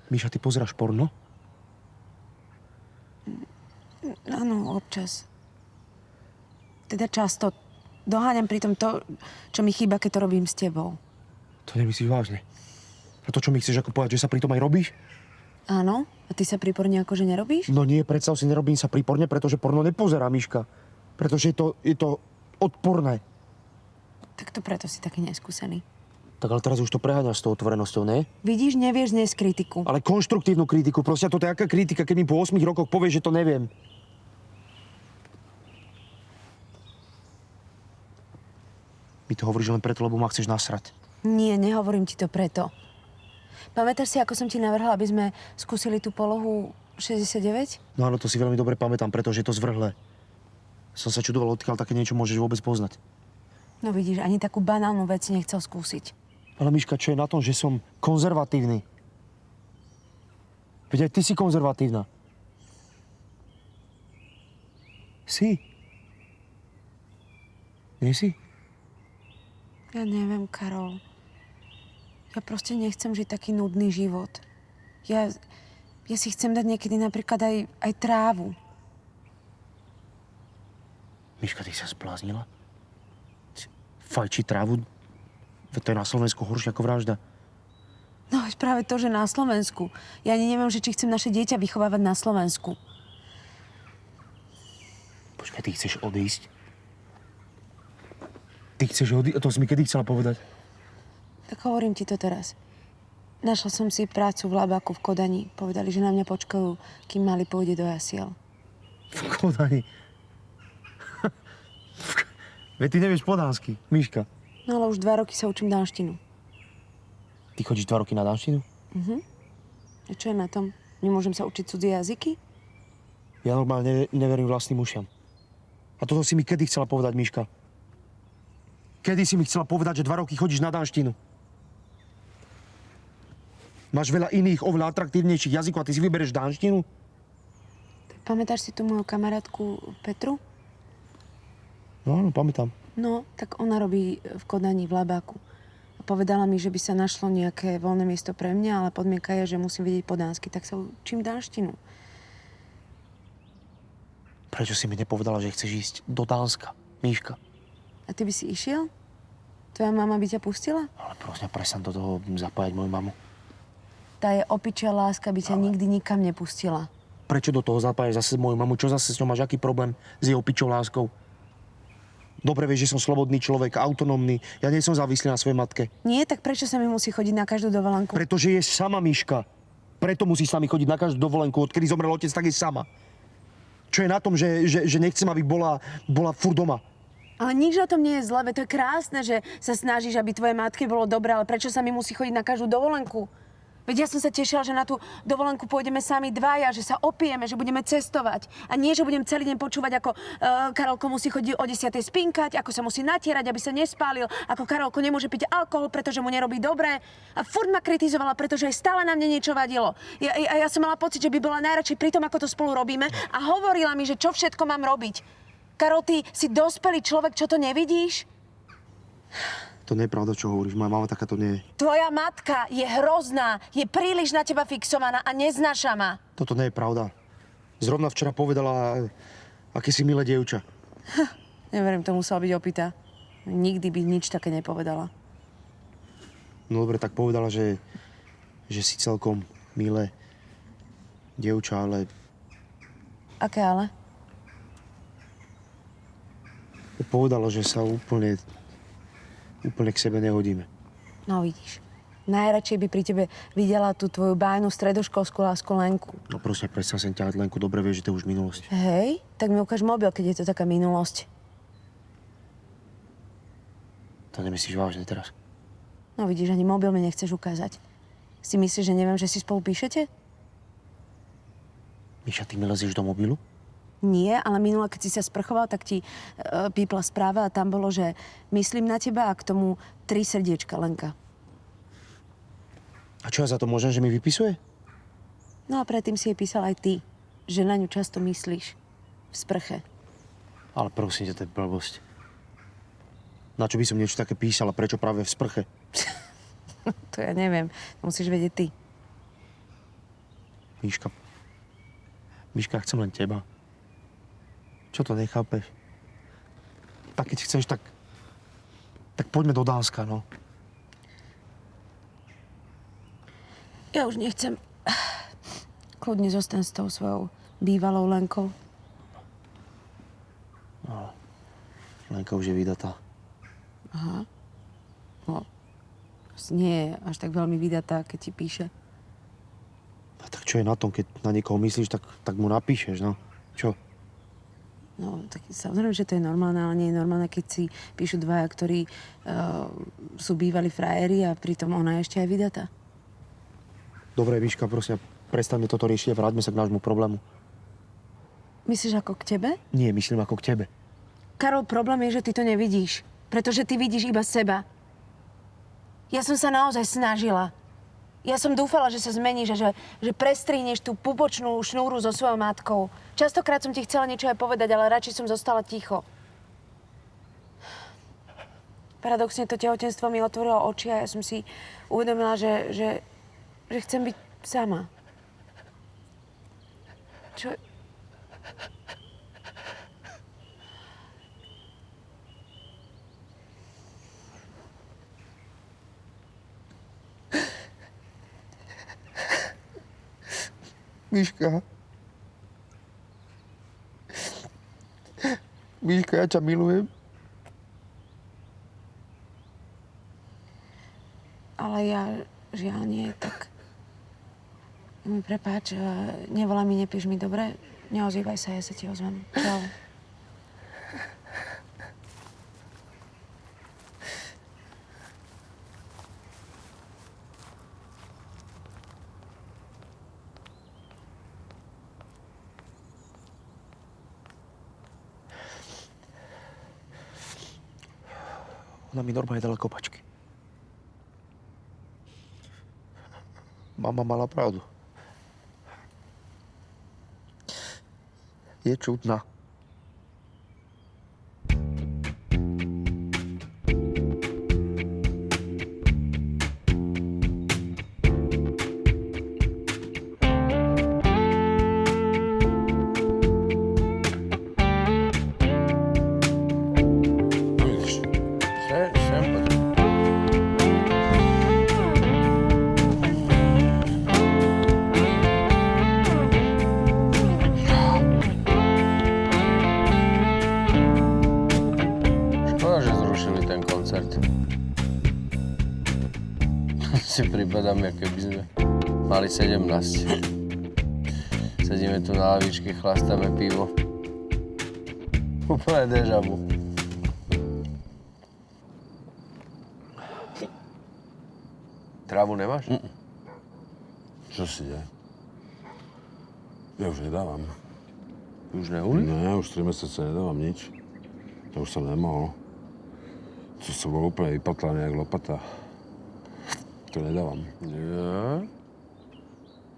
Míša, ty pozeráš porno? Áno, občas. Teda často. Doháňam pritom to, čo mi chýba, keď to robím s tebou. To nemyslíš vážne. A to, čo mi chceš ako povedať, že sa pri tom aj robíš? Áno? A ty sa príporne akože nerobíš? No nie, predstav si, nerobím sa pri porne, pretože porno nepozerá, Miška. Pretože je to odporné. Tak to preto si taký neskúsený. Tak ale teraz už to preháňaš s tou otvorenosťou, ne? Vidíš, nevieš dnes kritiku. Ale konštruktívnu kritiku. Proste toto je aká kritika, keď mi po 8 rokoch povieš, že to neviem. Mi to hovoríš len preto, lebo ma chceš nasrať. Nie, nehovorím ti to preto. Pamätáš si, ako som ti navrhla, aby sme skúsili tú polohu 69? No áno, to si veľmi dobre pamätám, pretože je to zvrhlé. Som sa čudoval, odkiaľ také niečo môžeš vôbec poznať. No vidíš, ani takú banálnu vec si nechcel skúsiť. Ale Miška, čo je na tom, že som konzervatívny? Veď aj ty si konzervatívna. Si? Nie si? Ja neviem, Karol. Ja proste nechcem žiť taký nudný život. Ja si chcem dať niekedy napríklad aj trávu. Miška, ty sa zbláznila? Fajči trávu? Veď to je na Slovensku horšie ako vražda. No, veď práve to, že na Slovensku. Ja ani neviem, že či chcem naše dieťa vychovávať na Slovensku. Počkaj, ty chceš odísť? Ty chceš odísť? To si mi kedy chcela povedať? Tak hovorím ti to teraz. Našla som si prácu v Labáku v Kodani. Povedali, že na mňa počkajú, kým Mali pôjde do jasiel. V Kodani. Veď ty nevieš po dánsky, Miška. No ale už 2 roky sa učím dánštinu. Ty chodíš 2 roky na dánštinu? A čo je na tom? Nemôžem sa učiť cudzie jazyky? Ja normálne neverím vlastným ušiam. A toto si mi kedy chcela povedať, Miška? Kedy si mi chcela povedať, že 2 roky chodíš na dánštinu? Máš veľa iných, oveľa atraktívnejších jazykov a ty si vybereš dánštinu? Pamätáš si tú moju kamarátku Petru? No áno, pamätám. No, tak ona robí v Kodani, v Labáku. A povedala mi, že by sa našlo nejaké voľné miesto pre mňa, ale podmienka je, že musím vedieť po dánsky, tak sa učím dánštinu. Prečo si mi nepovedala, že chceš ísť do Dánska, Míška? A ty by si išiel? Tvoja mama by ťa pustila? Ale prosím, prestaň do toho zapájať moju mamu. Tá je opičia láska, by ťa nikdy nikam nepustila. Prečo do toho zapájaš zase moju mamu? Čo zase s ňou máš? Aký problém s jej opičou láskou? Dobre vieš, že som slobodný človek, autonómny. Ja nie som závislý na svojej matke. Nie, tak prečo sa mi musí chodiť na každú dovolenku? Pretože je sama, Miška. Preto musí s nami chodiť na každú dovolenku. Odkedy zomrel otec, tak je sama. Čo je na tom, že nechcem, aby bola furt doma? Ale nič o tom nie je zlé, veď to je krásne, že sa snažíš, aby tvojej matke bolo dobré, ale prečo sa mi musí chodiť na každú dovolenku? Veď ja som sa tešila, že na tú dovolenku pôjdeme sami dvaja, že sa opijeme, že budeme cestovať. A nie, že budem celý deň počúvať, ako Karolko musí chodiť o 10:00 spinkať, ako sa musí natierať, aby sa nespálil, ako Karolko nemôže piť alkohol, pretože mu nerobí dobre. A furt ma kritizovala, pretože aj stále na mne niečo vadilo. Ja som mala pocit, že by bola najradšej pri tom, ako to spolu robíme a hovorila mi, že čo všetko mám robiť. Karol, ty si dospelý človek, čo to nevidíš? To nie je pravda, čo hovoríš. Moja mama takáto nie je. Tvoja matka je hrozná, je príliš na teba fixovaná a neznáša ma. Toto nie je pravda. Zrovna včera povedala, aké si milé dievča. Neverím, to musela byť opýta. Nikdy by nič také nepovedala. No dobre, tak povedala, že si celkom milé dievča, ale Aké ale? povedala, že sa úplne k sebe nehodíme. No vidíš. Najradšej by pri tebe videla tú tvoju bájnu stredoškolskú lásku Lenku. No prosím, prestal sem ťahať Lenku, dobre vieš, že to je už minulosť. Hej, tak mi ukáž mobil, keď je to taká minulosť. To nemyslíš vážne teraz? No vidíš, ani mobil mi nechceš ukázať. Si myslíš, že neviem, že si spolu píšete? Miša, ty mi lezieš do mobilu? Nie, ale minule, keď si sa sprchoval, tak ti pípla správa a tam bolo, že myslím na teba a k tomu 3 srdiečka, Lenka. A čo ja za to môžem, že mi vypisuje? No a predtým si jej písal aj ty, že na ňu často myslíš. V sprche. Ale prosím ťa, to je blbosť. Na čo by som niečo také písal a prečo práve v sprche? To ja neviem. To musíš vedieť ty. Miška, chcem len teba. Čo to nechápeš? Tak keď chceš, tak poďme do Dánska, no. Ja už nechcem. Kľudne zostaň s tou svojou bývalou Lenkou. Lenka už je vydatá. No, nie je až tak veľmi vydatá, keď ti píše. A tak čo je na tom, keď na niekoho myslíš, tak mu napíšeš, no. Čo? No, tak samozrejme, že to je normálne, ale nie je normálne, keď si píšu dvaja, ktorí sú bývali frajeri a pritom ona je ešte aj vydatá. Dobre, Miška, prosím, prestaňme toto riešiť a vráťme sa k nášmu problému. Myslíš ako k tebe? Nie, myslím ako k tebe. Karol, problém je, že ty to nevidíš. Pretože ty vidíš iba seba. Ja som sa naozaj snažila. Ja som dúfala, že sa zmeníš a že prestrihneš tú pupočnú šnúru so svojou matkou. Častokrát som ti chcela niečo aj povedať, ale radšej som zostala ticho. Paradoxne to tehotenstvo mi otvorilo oči a ja som si uvedomila, že chcem byť sama. Čo... Miška, ja ťa milujem. Ale ja žiaľ nie, tak mi prepáč, nevolaj mi, nepíš mi, dobre? Neozývaj sa, ja sa ti ozvem. Čau. Ona mi normálne dala kopačky. Mama mala pravdu. Je čudná. Si pripadám, ako keby sme mali 17. Sedíme tu na lavičke, chlastáme pivo. Úplne déjà vu. Trávu nemáš? Čo si deje? Ja už nedávam. Už neulíš? Ne, už 3 mesiace nedávam nič. Ja už som nemohol. To som bol úplne vypatlaný jak lopata. To nedávam. Ja?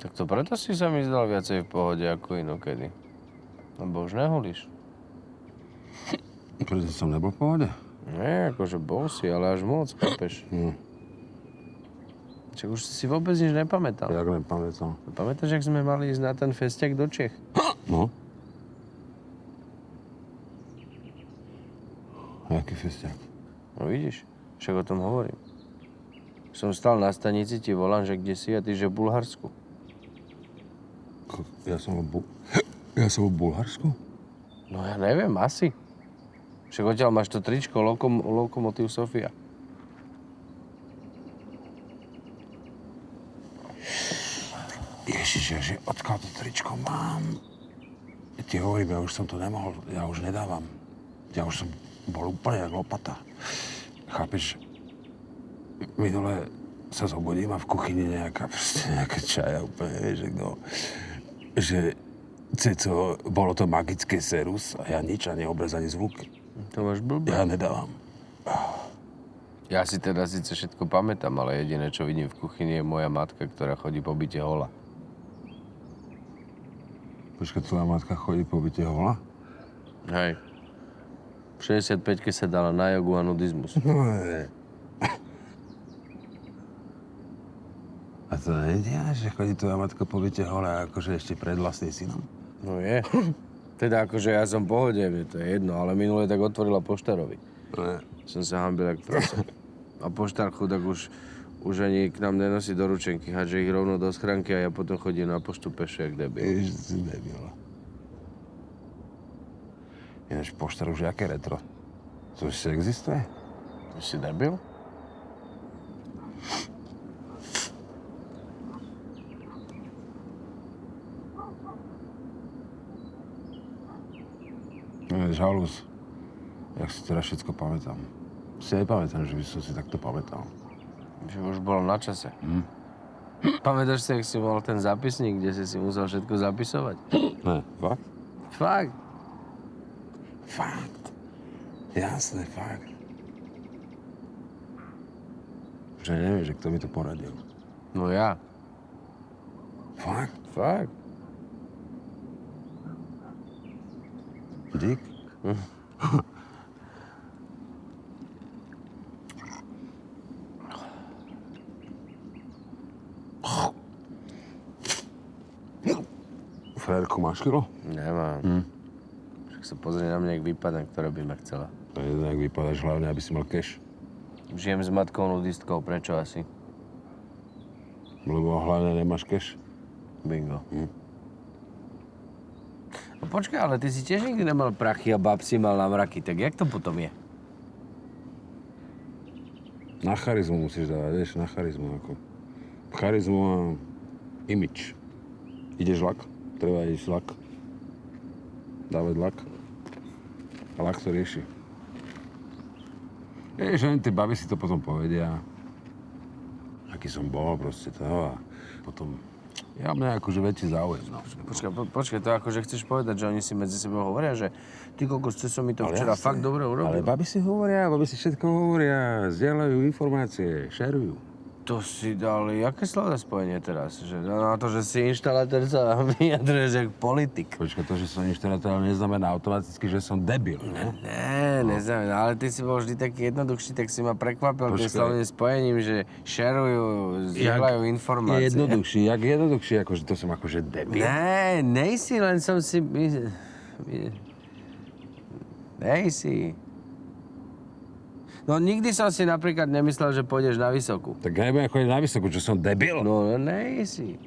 Tak to preto si sa mi zdal viacej v pohode ako inokedy. Lebo už nehulíš. Preto som nebol v pohode? Nie, akože bol si, ale až moc, chápeš? Čak už si vôbec nič nepamätal. Jak nepamätal. Pamätáš, jak sme mali ísť na ten festiak do Čech? No. Jaký festiak? No vidíš, však o tom hovorím. Som stal na stanici, ti volám, že kde si a ty, že v Bulharsku. Ja som v Bulharsku? No ja neviem, asi. Však odtiaľ máš to tričko Lokomotív Sofia. Že odkiaľ to tričko mám? Ti hovorím, ja už som to nemohol, ja už nedávam. Ja už som bol úplne jak lopata. Chápeš? Minule sa zobudím a v kuchyni nejaká čaja, úplne, vieš, že kto... Že Ceco, bolo to magické serus a ja nič, ani obraz, ani zvuk. To máš blbé. Ja nedávam. Ja si teda síce všetko pamätám, ale jediné, čo vidím v kuchyni, je moja matka, ktorá chodí po byte hola. Počkaj, tvoja matka chodí po byte hola? Hej. V 65-ke sa dala na jogu a nudizmus. No, ne. A to nedia, že chodí tvoja matka po byte hola akože ešte pred vlastným synom? No je. Teda akože ja som v pohode, mne to je jedno, ale minule tak otvorila poštárovi. Ne. Som sa hambil jak prasa. A poštár chudák už ani k nám nenosí doručenky, hádže ich rovno do schránky a ja potom chodím na poštu pešo jak debil. Ježiš, si debil. Ináč poštár už jaké retro? To už si existuje? Ty si debil? Vieš, halus, jak si teraz všetko pamätám. Si nepamätám, že by som si takto pamätal. Že už bolo na čase. Pamätáš si, jak si mal ten zápisník, kde si musel všetko zapisovať? Ne, fakt? Fakt. Fakt. Jasné, fakt. Že neviem, že kto mi to poradil. No ja. Fakt? Fakt. Dík. Frajerku, máš kilo? Nemám. Však sa pozrie na mňa, jak vypadám, ktorá by ma chcela. To je jedno, jak vypadáš, hlavne, aby si mal cash. Žijem s matkou nudistkou, prečo asi? Lebo hlavne nemáš cash. Bingo. No počkaj, ale ty si tiež nikdy nemal prachy a bab si mal na mraky, tak jak to potom je? Na charizmu musíš dávať, vieš, na charizmu ako. Charizmu a imič. Ideš lak? Treba ísť lak. Dávať lak. A lak to rieši. Vieš, len tie baby si to potom povedia. Aký som bol, proste to. A potom... Ja mňa akože väčší záujem, no. Počkaj, to akože chceš povedať, že oni si medzi sebou hovoria, že ty kokos, co som mi to Ale včera jasné. fakt dobre urobil. Ale baby si všetko hovoria, zdieľajú informácie, šerujú. To si dal, jaké slovné spojenie teraz? Že na to, že si inštalatér sa vyjadruješ jak politik. Počkaj, to, že som inštalatér, neznamená automaticky, že som debil, ne? Ne, neznamená, ale ty si bol vždy taký jednoduchší, tak si ma prekvapil tým slovným spojením, že šerujú, zdieľajú informácie. Jak jednoduchší, akože to som akože debil. Ne, nejsi, len som si... Nejsi. No nikdy som si napríklad nemyslel, že pôjdeš na vysokú. Tak ja nebudem chodiť na vysokú, čo som debil. No, nejsi.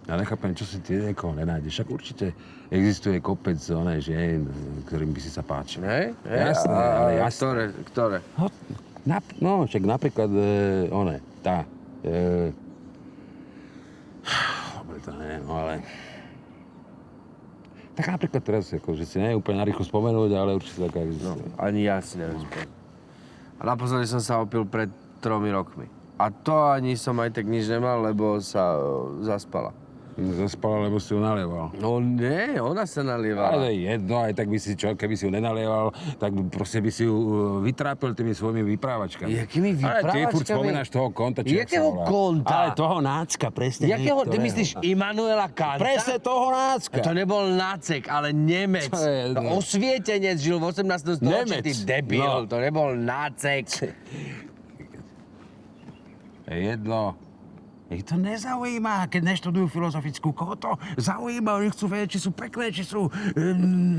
Ja nechápem, čo si ty niekoho nenájdeš. Však určite existuje kopec žien, ktorým by si sa páčil. Hej? Jasné, ale jasné. Ktoré? No, však napríklad, tá. Dobre, to neviem, ale... Tak napríklad teraz, že si nie úplne narýchlo spomenúť, ale určite taká existuje. No, ani ja si neviem spomenúť. A naposledy som sa opil pred 3 rokmi. A to ani som aj tak nič nemal, lebo sa zaspala. Zaspala, lebo si ju nalieval. No nie, ona sa nalievala. Ale jedno, aj tak by si čo, keby si ju nenalieval, tak proste by si ju vytrápil tými svojimi vyprávačkami. Jakými vyprávačkami? Ale ty furt spomínaš toho konta, čo Jakého konta? Ale toho nácka, presne. Jakého? Ty niektorého. myslíš Immanuela Kanta? Presne toho nácka. To nebol nácek, ale Nemec. To je jedno. Osvietenec žil v 18. storočí, Nemec. ty debil. No. To nebol nácek. Je jedno. Ich to nezaujíma, keď neštudujú filozofickú. Koho to zaujíma? Oni chcú vedieť, či sú pekné, či sú,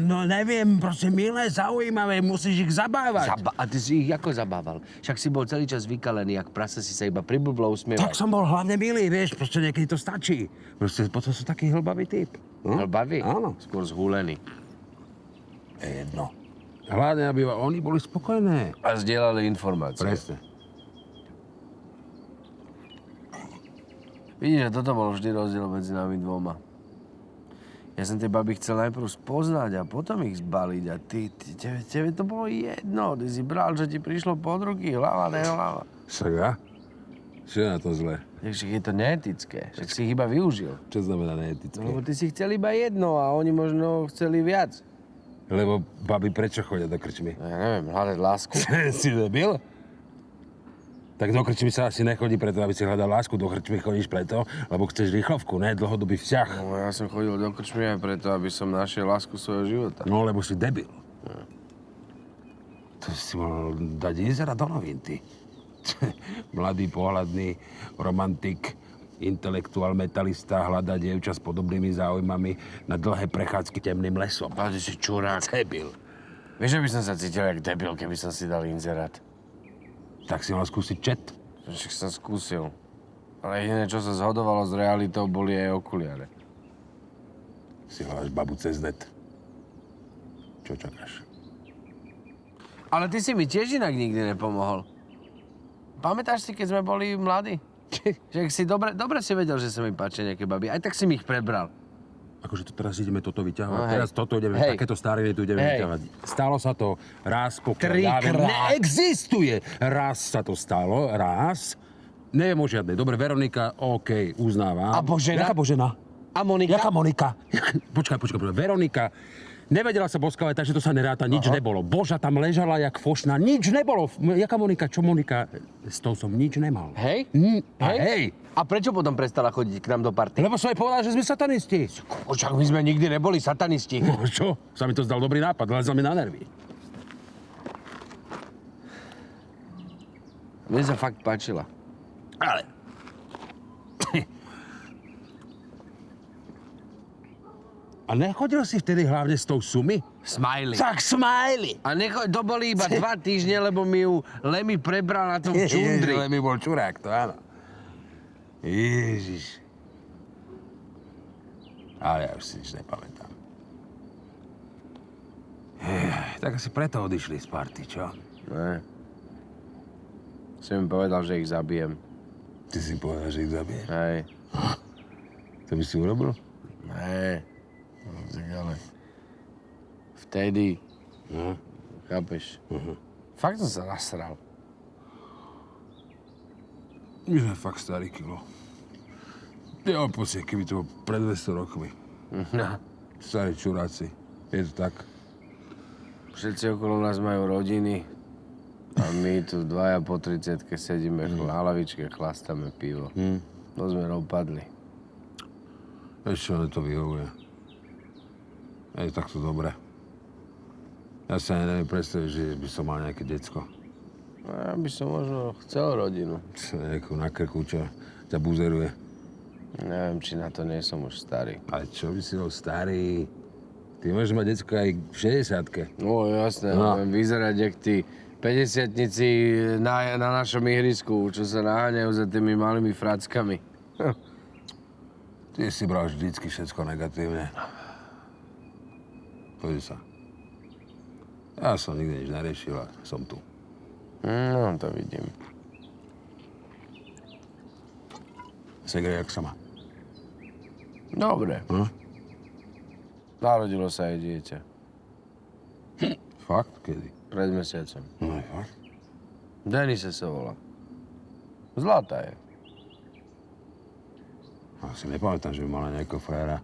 no neviem, proste milé, zaujímavé. Musíš ich zabávať. A ty si ich ako zabával? Však si bol celý čas vykalený, jak prasa si sa iba priblblo usmievať. Tak som bol hlavne milý, vieš, proste niekedy to stačí. Proste potom som taký hlbavý typ. No? Hlbavý? Áno. Skôr zhulený. Je jedno. Hlavne, aby oni boli spokojné. A zdieľali informácie. Presne. Vidíš, že toto bol vždy rozdiel medzi nami dvoma. Ja som tie baby chcel najprv spoznať a potom ich zbaliť a tebe to bolo jedno. Ty si bral, čo ti prišlo pod ruky, hlava, nehlava. Však ja? Čo je na to zlé? Však je to neetické, však si ich iba využil. Čo znamená neetické? No, lebo ty si chcel iba jedno a oni možno chceli viac. Lebo baby prečo chodia do krčmy? Ja neviem, hľadať lásku. Si debil? Tak do krčmy sa asi nechodí preto, aby si hľadal lásku. Do krčmy chodíš preto, lebo chceš rýchlovku, ne dlhodobý vzťah. No, ja som chodil do krčmy aj preto, aby som našiel lásku svojho života. No, lebo si debil. To si mohol dať inzerát do novín, ty. Mladý, pohľadný, romantik, intelektuál, metalista, hľadá dievča s podobnými záujmami na dlhé prechádzky temným lesom. Ale ty si čurák. Debil. Vieš, že by som sa cítil jak debil, keby som si dal inzerát. Tak si mal skúsiť chat. Však som skúsil. Ale jediné, čo sa zhodovalo s realitou, boli aj okuliare. Si hľadáš babu cez net. Čo čakáš? Ale ty si mi tiež inak nikdy nepomohol. Pamätáš si, keď sme boli mladí? Že si dobre si vedel, že sa mi páčia nejaké baby. Aj tak si mi ich prebral. Akože to teraz ideme toto vyťahovať. No, hej. Teraz toto ideme, Hej. takéto stariny tu ideme Hej. vyťahovať. Stalo sa to raz, pokiaľ ja viem. Trikrát. Neexistuje. Raz sa to stalo, raz. Neviem o žiadnej. Dobre, Veronika, OK, uznávam. A Božena? Jaká Božena? A Monika? Jaká Monika? Počkaj. Veronika nevedela sa boskávať, takže to sa neráta, nič nebolo. Boža tam ležala jak fošna, nič nebolo. Jaká Monika? Čo Monika? S tou som nič nemal. Hej? Hej. A prečo potom prestala chodiť k nám do party? Lebo som jej povedal, že sme satanisti. Však my sme nikdy neboli satanisti. No čo? Sa mi to zdal dobrý nápad, lezol mi na nervy. Mne sa fakt páčila. Ale... A nechodil si vtedy hlavne s tou Sumy? Smiley. Tak Smiley! A to boli iba 2 týždne, lebo mi ju Lemmy prebral na tom čundri. Ale mi bol čurák, to áno. Ježiš. Ale ja už si nič nepamätám. Tak asi preto odišli z party, čo? Ne. Si mi povedal, že ich zabijem. Ty si povedal, že ich zabiješ. Hej. To by si urobil? Ne. No, tak ale... Vtedy... No. Chápeš? Fakt som sa nasral. My sme fakt starý kilo. Ja mám pocit, keby to bolo pred 200 rokmi. No. Starí čuráci. Je to tak? Všetci okolo nás majú rodiny. A my tu dvaja po 30-ke sedíme na lavičke, chlastáme pivo. To sme dopadli. Vieš čo, mne to vyhovuje. Je takto dobre. Ja sa ani neviem predstaviť, že by som mal nejaké decko. Ja by som možno chcel rodinu. Nejakú na krku, čo ťa buzeruje. Neviem, či na to nie som už starý. Ale čo by si bol starý? Ty môžeš mať decko aj v 60-ke. No jasné, No. budem vyzerať jak tí 50-tnici na našom ihrisku, čo sa naháňajú za tými malými frackami. Ty si bral vždycky všetko negatívne. Poď sa. Ja som nikdy nič neriešil a som tu. No, to vidím. Segre, jak sa má. Dobre. Narodilo sa aj dieťa. Fakt? Kedy? Pred mesiacom. No aj fakt. Denise sa volá. Zlatá je. Ja si nepamätám, že by mala nejakého frajera.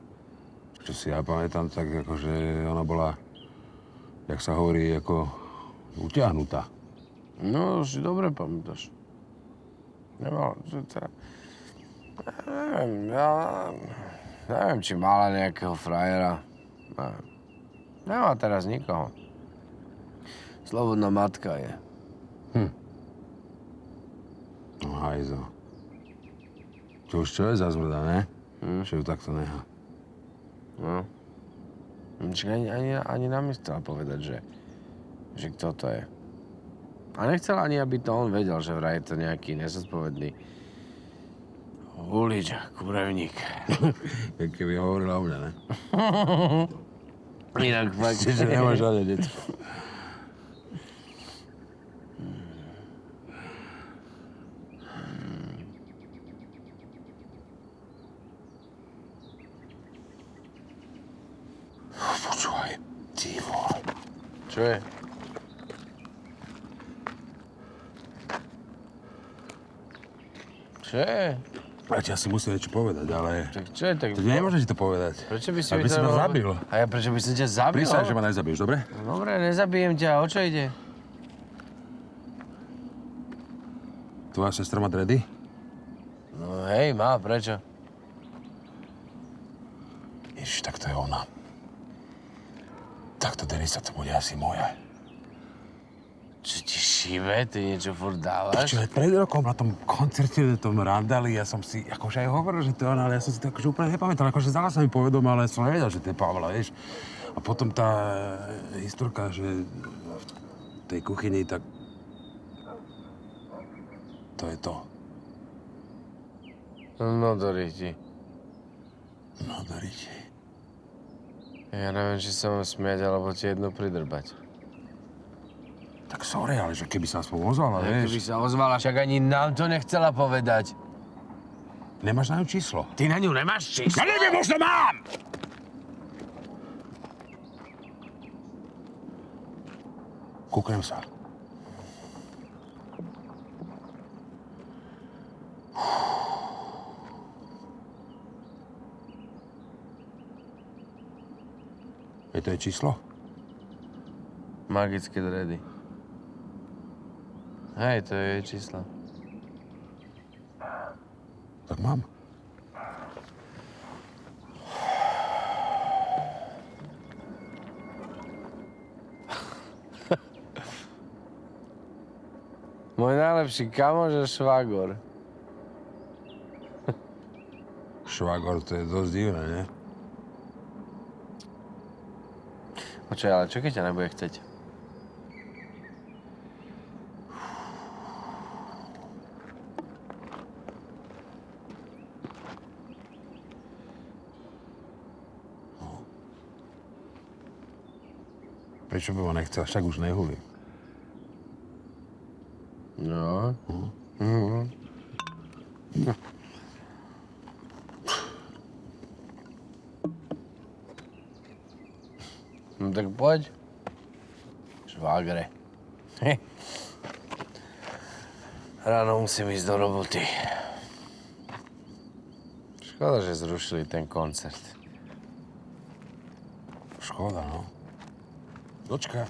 Čo si ja pamätám, tak akože ona bola, jak sa hovorí, ako utiahnutá. No, si dobre pamätáš. Nemala, že teda... Neviem, či mala nejakého frajera. Neviem. Nemá teraz nikoho. Slobodná matka je. No hajzo. Čo je za zmrda, ne? Že ju takto nechá. No. Čiže ani nám nechcela povedať, že kto to je. A nechcela ani, aby to on vedel, že vraj je to nejaký nezodpovedný hulič, kurevník. Keby hovorila o mňa, ne? Inak fakt, Čiže nemáš žiadne detsko. Čo je? Čo je? Ja ti asi musím niečo povedať, ale... Tak čo je tak? To nemôžeš ti to povedať. Prečo by si Aby si ma nemohol- zabil. A ja prečo by som ťa zabil? Prísaj, že ma nezabiješ, dobre? Dobre, nezabijem ťa. O čo ide? Tvoja sestra má dredy? No hej, má. Prečo? Ježiš, tak to je ona. Takto Denisa to bude asi moja. Čo ti šíbe? Ty niečo furt dávaš? Čo, pred rokom na tom koncerte, na tom Randali, ja som si akože aj hovoril, že to je ona, ale ja som si to akože úplne nepamätal. Akože zdala sa mi povedom, ale som nevedel, že to je Pavla, vieš. A potom tá historka, že v tej kuchyni, tak... To je to. No do riti. No, daríte. Ja neviem, či sa mám smiať, alebo ti jedno pridrbať. Tak sorry, ale že keby sa aspoň ozvala, vieš. Keby sa ozvala, však ani nám to nechcela povedať. Nemáš na ňu číslo? Ty na ňu nemáš číslo? Ja neviem, možno mám! Kúknem sa. Je to jej číslo? Magické dredy. Hej, to je jej číslo. Tak mám. Môj najlepší kamoš je švagor. Švagor, to je dosť divné, nie? Počkaj, ale čo keď ťa nebude chceť? Prečo by ma nechcel? Však už nehulím. No. No tak poď. Švágre. Ráno musím ísť do roboty. Škoda, že zrušili ten koncert. Škoda, no. Dočka.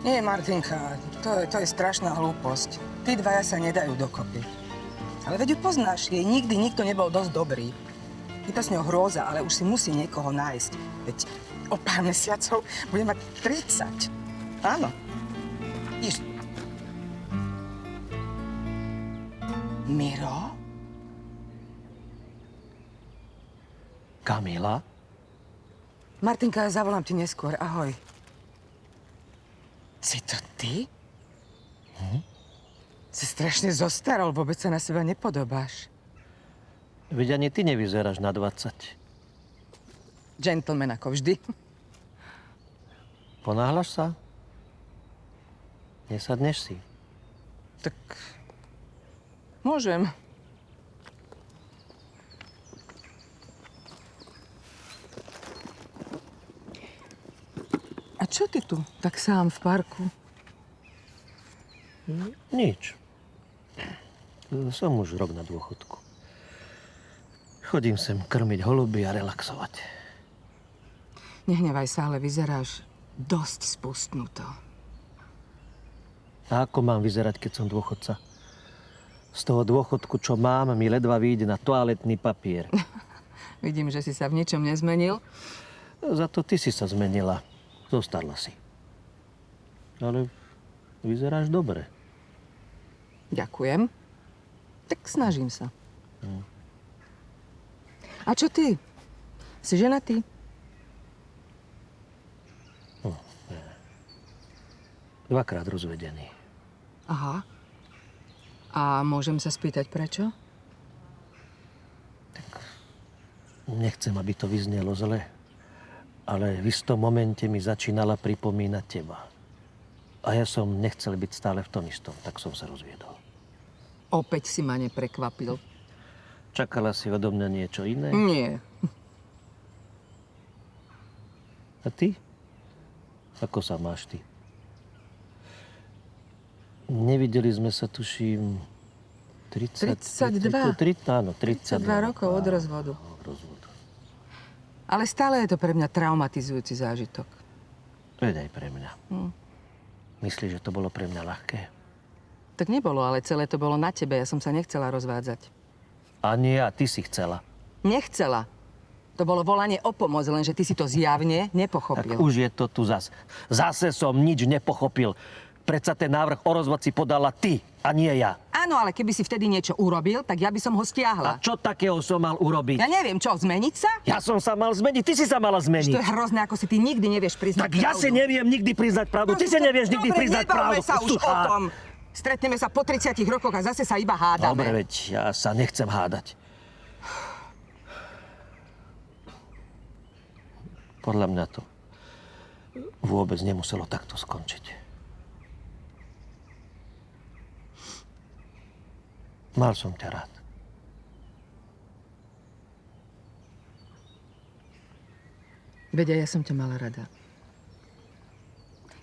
Nie, Martinka, to je strašná hlúposť. Tí dvaja sa nedajú dokopy. Ale veď ju poznáš, jej nikdy nikto nebol dosť dobrý. Je to s ňou hrôza, ale už si musí niekoho nájsť. Veď o pár mesiacov bude mať 30. Áno. Iš... Miro? Kamila? Martinka, zavolám ti neskôr. Ahoj. Si to ty? Si strašne zostarol, vôbec sa na seba nepodobáš. Veď ani ty nevyzeráš na 20. Gentleman ako vždy. Ponáhľaš sa? Nesadneš si? Tak... Môžem. A čo ty tu tak sám v parku? Nič. Som už rok na dôchodku. Chodím sem krmiť holuby a relaxovať. Nehnevaj sa, ale vyzeráš dosť spustnuto. A ako mám vyzerať, keď som dôchodca? Z toho dôchodku, čo mám, mi ledva vyjde na toaletný papier. Vidím, že si sa v ničom nezmenil. Za to ty si sa zmenila. Zostarla si. Ale vyzeráš dobre. Ďakujem. Tak snažím sa. A čo ty? Si ženatý? Dvakrát rozvedený. Aha. A môžem sa spýtať prečo? Nechcem, aby to vyznelo zle. Ale v istom momente mi začínala pripomínať teba. A ja som nechcel byť stále v tom istom, tak som sa rozviedol. Opäť si ma neprekvapil. Čakala si odo mňa niečo iné? Nie. A ty? Ako sa máš ty? Nevideli sme sa, tuším, 32. Áno, 32 32 rokov od rozvodu. rozvodu. Ale stále je to pre mňa traumatizujúci zážitok. To je aj pre mňa. Myslíš, že to bolo pre mňa ľahké? Tak nebolo, ale celé to bolo na tebe. Ja som sa nechcela rozvádzať. A nie, a ty si chcela. Nechcela. To bolo volanie o pomoc, lenže ty si to zjavne Tak nepochopil. už je to tu zas. Zase som nič nepochopil. Predsa ten návrh o rozvod si podala ty, a nie ja. Áno, ale keby si vtedy niečo urobil, tak ja by som ho A stiahla. čo takého som mal urobiť? Ja neviem, čo, zmeniť sa? Ja som sa mal zmeniť, ty si sa mala To zmeniť. je hrozné, ako si ty nikdy nevieš priznať Tak ja pravdu. si neviem nikdy priznať pravdu, ty si nevieš nikdy Dobre, priznať nebavme pravdu. sa už o tom. Stretneme sa po 30 rokoch a zase sa iba hádame. Dobre, veď ja sa nechcem hádať. Podľa mňa to vôbec nemuselo takto skončiť. Mal som ťa rád. Vedia, ja som ťa mala rada.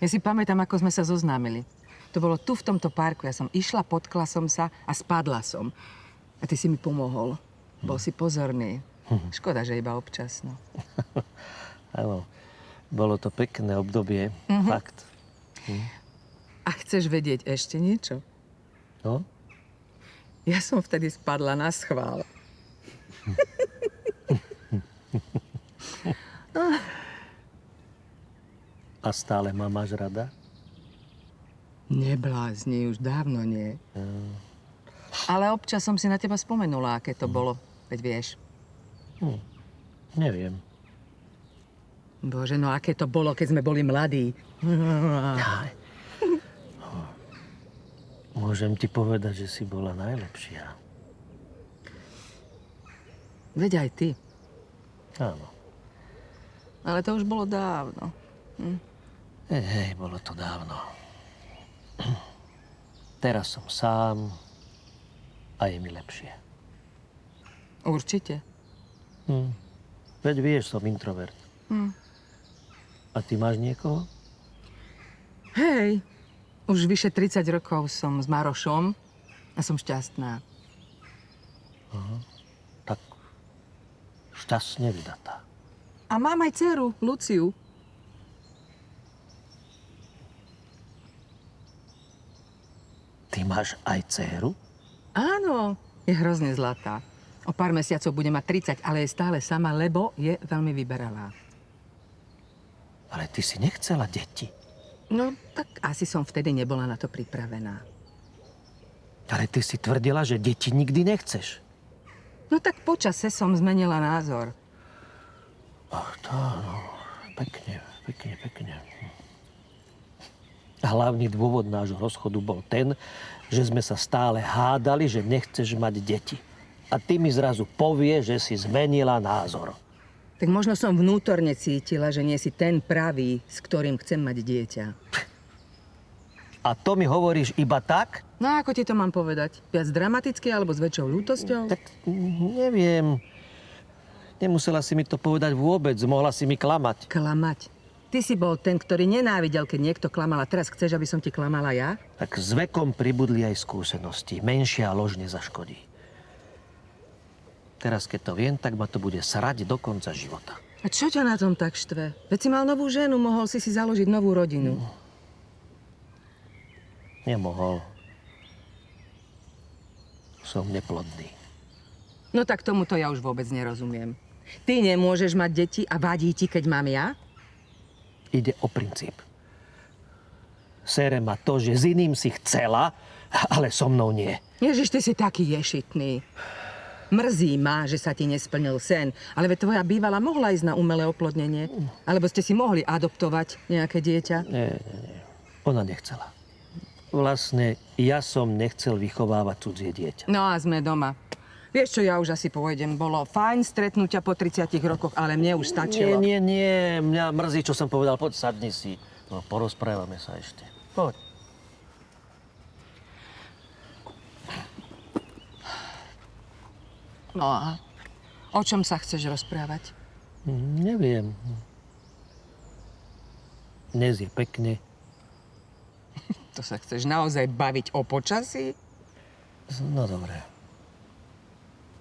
Ja si pamätám, ako sme sa zoznámili. To bolo tu v tomto parku. Ja som išla, potkla som sa a spadla som. A ty si mi pomohol. Bol si pozorný. Škoda, že iba občas, no. Áno, bolo to pekné obdobie, fakt. A chceš vedieť ešte niečo? No? Ja som vtedy spadla na schvál. A stále ma máš rada? Neblázni, už dávno nie. Ale občas som si na teba spomenula, aké to bolo. Veď vieš. Neviem. Bože, no aké to bolo, keď sme boli mladí. Aj. Môžem ti povedať, že si bola najlepšia. Veď aj ty. Áno. Ale to už bolo dávno. Hej, bolo to dávno. Teraz som sám a je mi lepšie. Určite. Veď vieš, som introvert. A ty máš niekoho? Hej, už vyše 30 rokov som s Marošom a som šťastná. Tak šťastne vydatá. A mám aj dceru, Luciu. Ty máš aj dcéru? Áno, je hrozne zlatá. O pár mesiacov bude mať 30, ale je stále sama, lebo je veľmi vyberalá. Ale ty si nechcela deti. No, tak asi som vtedy nebola na to pripravená. Ale ty si tvrdila, že deti nikdy nechceš. No tak počase som zmenila názor. Ach, to áno. Pekne. A hlavný dôvod nášho rozchodu bol ten, že sme sa stále hádali, že nechceš mať deti. A ty mi zrazu povieš, že si zmenila názor. Tak možno som vnútorne cítila, že nie si ten pravý, s ktorým chcem mať dieťa. A to mi hovoríš iba tak? No a ako ti to mám povedať? Viac dramaticky alebo s väčšou ľútosťou? Tak neviem. Nemusela si mi to povedať vôbec. Mohla si mi klamať. Klamať. Ty si bol ten, ktorý nenávidel, keď niekto klamal. A teraz chceš, aby som ti klamala ja? Tak s vekom pribudli aj skúsenosti. Menšia lož nezaškodí. Teraz, keď to viem, tak ma to bude srať do konca života. A čo ťa na tom tak štve? Veď si mal novú ženu, mohol si založiť novú rodinu. Nemohol. Som neplodný. No tak tomuto ja už vôbec nerozumiem. Ty nemôžeš mať deti a vadí ti, keď mám ja? Ide o princíp. Sere ma to, že s iným si chcela, ale so mnou nie. Ježiš, ty si taký ješitný. Mrzí ma, že sa ti nesplnil sen. Ale veď tvoja bývala mohla ísť na umelé oplodnenie. Alebo ste si mohli adoptovať nejaké dieťa. Nie. Ona nechcela. Vlastne ja som nechcel vychovávať cudzie dieťa. No a sme doma. Vieš čo, ja už asi pôjdem. Bolo fajn stretnúť ťa po 30 rokoch, ale mne už stačilo. Nie, mňa mrzí, čo som povedal. Poď, sadni si. No, porozprávame sa ešte. Poď. No a o čom sa chceš rozprávať? Neviem. Dnes je pekne. To sa chceš naozaj baviť o počasí? No dobre.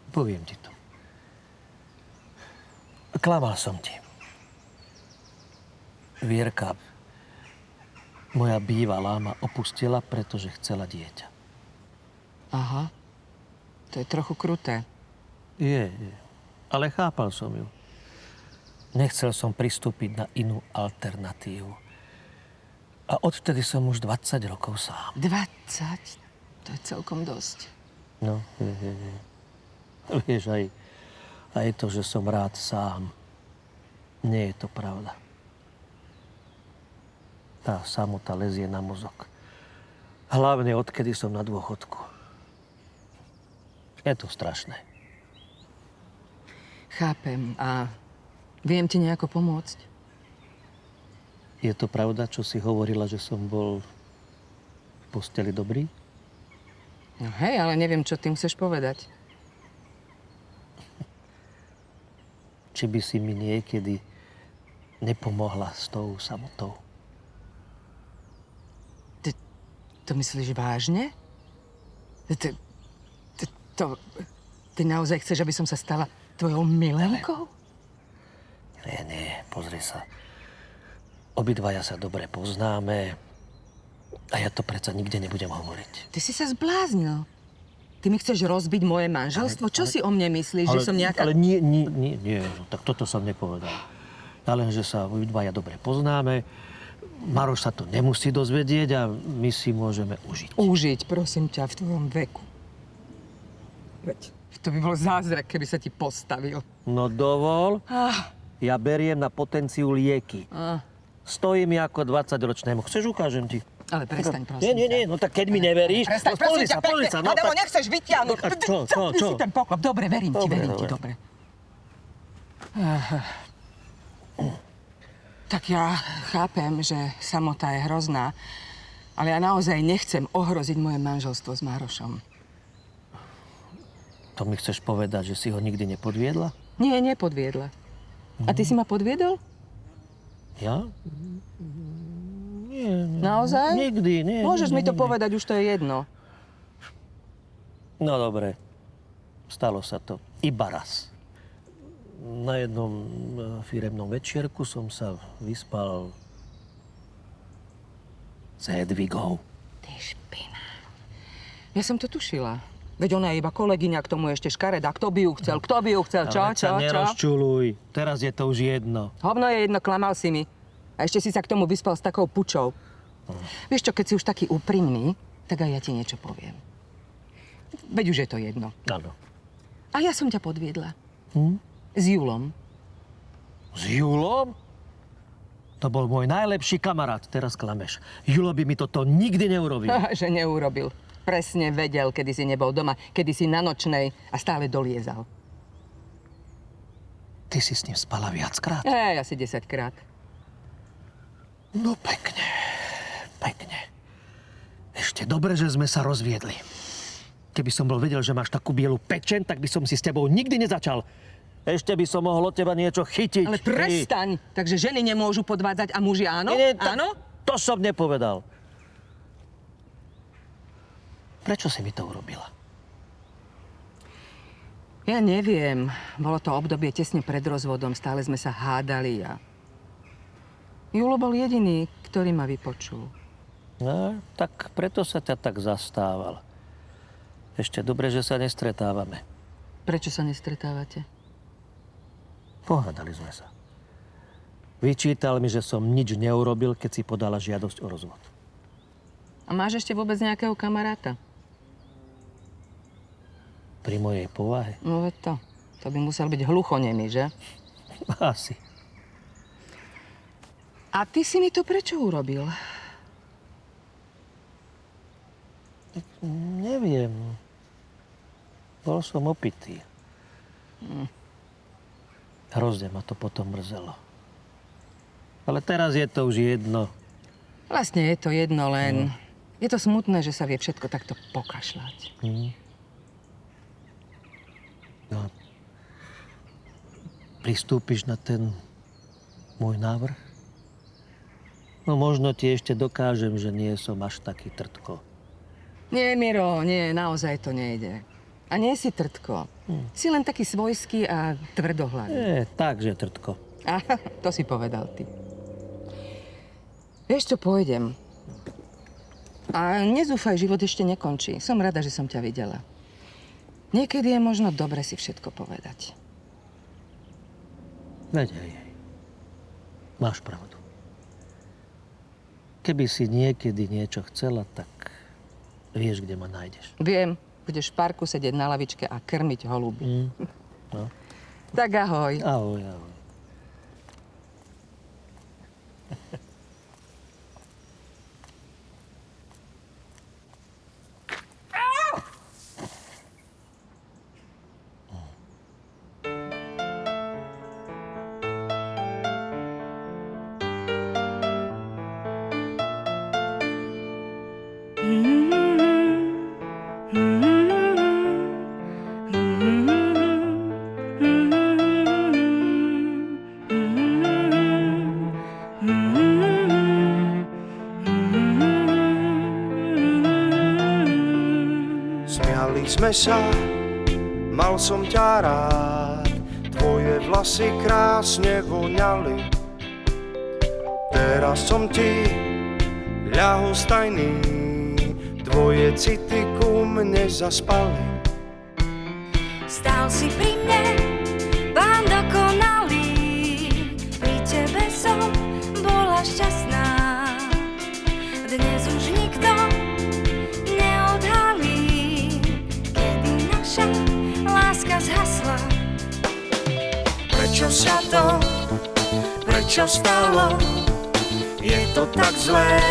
Poviem ti to. Klamal som ti. Vierka, moja bývalá, ma opustila, pretože chcela dieťa. Aha. To je trochu kruté. Je. Ale chápal som ju. Nechcel som pristúpiť na inú alternatívu. A odvtedy som už 20 rokov sám. 20? To je celkom dosť. No, vieš, aj to, že som rád sám, nie je to pravda. Tá samota lezie na mozog. Hlavne odkedy som na dôchodku. Je to strašné. Chápem. A viem ti nejako pomôcť? Je to pravda, čo si hovorila, že som bol v posteli dobrý? No hej, ale neviem, čo tým chceš povedať. Či by si mi niekedy nepomohla s tou samotou? To myslíš vážne? Ty naozaj chceš, aby som sa stala tvojou milenkou? Nie, pozri sa. Obidvaja sa dobre poznáme a ja to predsa nikde nebudem hovoriť. Ty si sa zbláznil. Ty mi chceš rozbiť moje manželstvo? Čo si o mne myslíš, že som nejaká... Ale nie, no, tak toto som nepovedal. Ale že sa obidvaja dobre poznáme, Maroš sa to nemusí dozvedieť a my si môžeme užiť. Užiť, prosím ťa, v tvojom veku. Veď, to by bol zázrak, keby sa ti postavil. No dovol, ja beriem na potenciu lieky. Stojí mi ako 20-ročnému. Chceš, ukážem ti? Ale prestaň, prosím Nie, no tak keď mi neveríš... Prestaň, prosím ťa, pozri sa. No, Adamo, tak... nechceš vyťahnuť. Čo? Si ten poklop. Dobre, verím ti. Dobre. Tak ja chápem, že samota je hrozná, ale ja naozaj nechcem ohroziť moje manželstvo s Márošom. To mi chceš povedať, že si ho nikdy nepodviedla? Nie, nepodviedla. A ty si ma podviedol? Ja? Nie. Naozaj? Nikdy, nie. Môžeš mi to povedať, už to je jedno. No dobre. Stalo sa to iba raz. Na jednom firemnom večierku som sa vyspal s Hedvigou. Ty špina. Ja som to tušila. Veď ona je iba kolegyňa, k tomu ešte škareda. Kto by ju chcel? Čo? Sa nerozčuluj. Teraz je to už jedno. Hovno je jedno, klamal si mi. A ešte si sa k tomu vyspal s takou pučou. Vieš čo, keď si už taký úprimný, tak aj ja ti niečo poviem. Veď už je to jedno. Áno. A ja som ťa podviedla. S Julom. S Julom? To bol môj najlepší kamarát. Teraz klameš. Julo by mi toto nikdy neurobil. Že neurobil. Presne vedel, kedy si nebol doma, kedy si na nočnej a stále doliezal. Ty si s ním spala viackrát? Asi 10-krát. No pekne. Ešte dobre, že sme sa rozviedli. Keby som bol vedel, že máš takú bielu pečen, tak by som si s tebou nikdy nezačal. Ešte by som mohol od teba niečo chytiť. Ale prestaň! Takže ženy nemôžu podvádzať a muži áno? Áno? To som nepovedal. Prečo si mi to urobila? Ja neviem. Bolo to obdobie tesne pred rozvodom. Stále sme sa hádali a... Julo bol jediný, ktorý ma vypočul. No, tak preto sa ťa tak zastával. Ešte dobre, že sa nestretávame. Prečo sa nestretávate? Pohádali sme sa. Vyčítal mi, že som nič neurobil, keď si podala žiadosť o rozvod. A máš ešte vôbec nejakého kamaráta? Pri mojej povahe? No veď to. To by musel byť hluchonemý, že? Asi. A ty si mi to prečo urobil? Neviem. Bol som opitý. Hrozne ma to potom mrzelo. Ale teraz je to už jedno. Vlastne je to jedno, len je to smutné, že sa vie všetko takto pokašľať. No. Pristúpiš na ten môj návrh? No možno ti ešte dokážem, že nie som až taký trtko. Nie, Miro, nie, naozaj to nejde. A nie si trtko. Si len taký svojský a tvrdohlavý. Nie, takže trtko. Aha, to si povedal ty. Vieš čo, pôjdem. A nezúfaj, život ešte nekončí. Som rada, že som ťa videla. Niekedy je možno dobre si všetko povedať. Veď hej. Máš pravdu. Keby si niekedy niečo chcela, tak vieš, kde ma nájdeš. Viem, budeš v parku sedieť na lavičke a krmiť holuby. No. Tak ahoj. Ahoj, ahoj. Smiali sme sa, mal som ťa rád, tvoje vlasy krásne voňali. Teraz som ti ľahostajný, tvoje city ku mne zaspali. Stál si pri mne, Pán dokonalý, pri tebe som bola šťastná. Dnes už nikto neodhalí, kedy naša láska zhasla. Prečo sa to, prečo stalo? Je to tak zlé,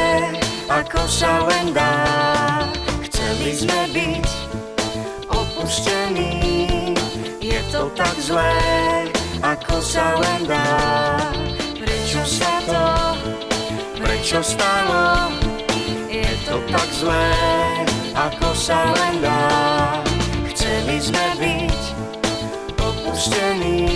ako sa len dá. Chceli sme byť opustení. Je to tak zlé, ako sa len dá. Prečo sa to, prečo stalo? Je to tak zlé, ako sa len dá. Chceli sme byť opustení.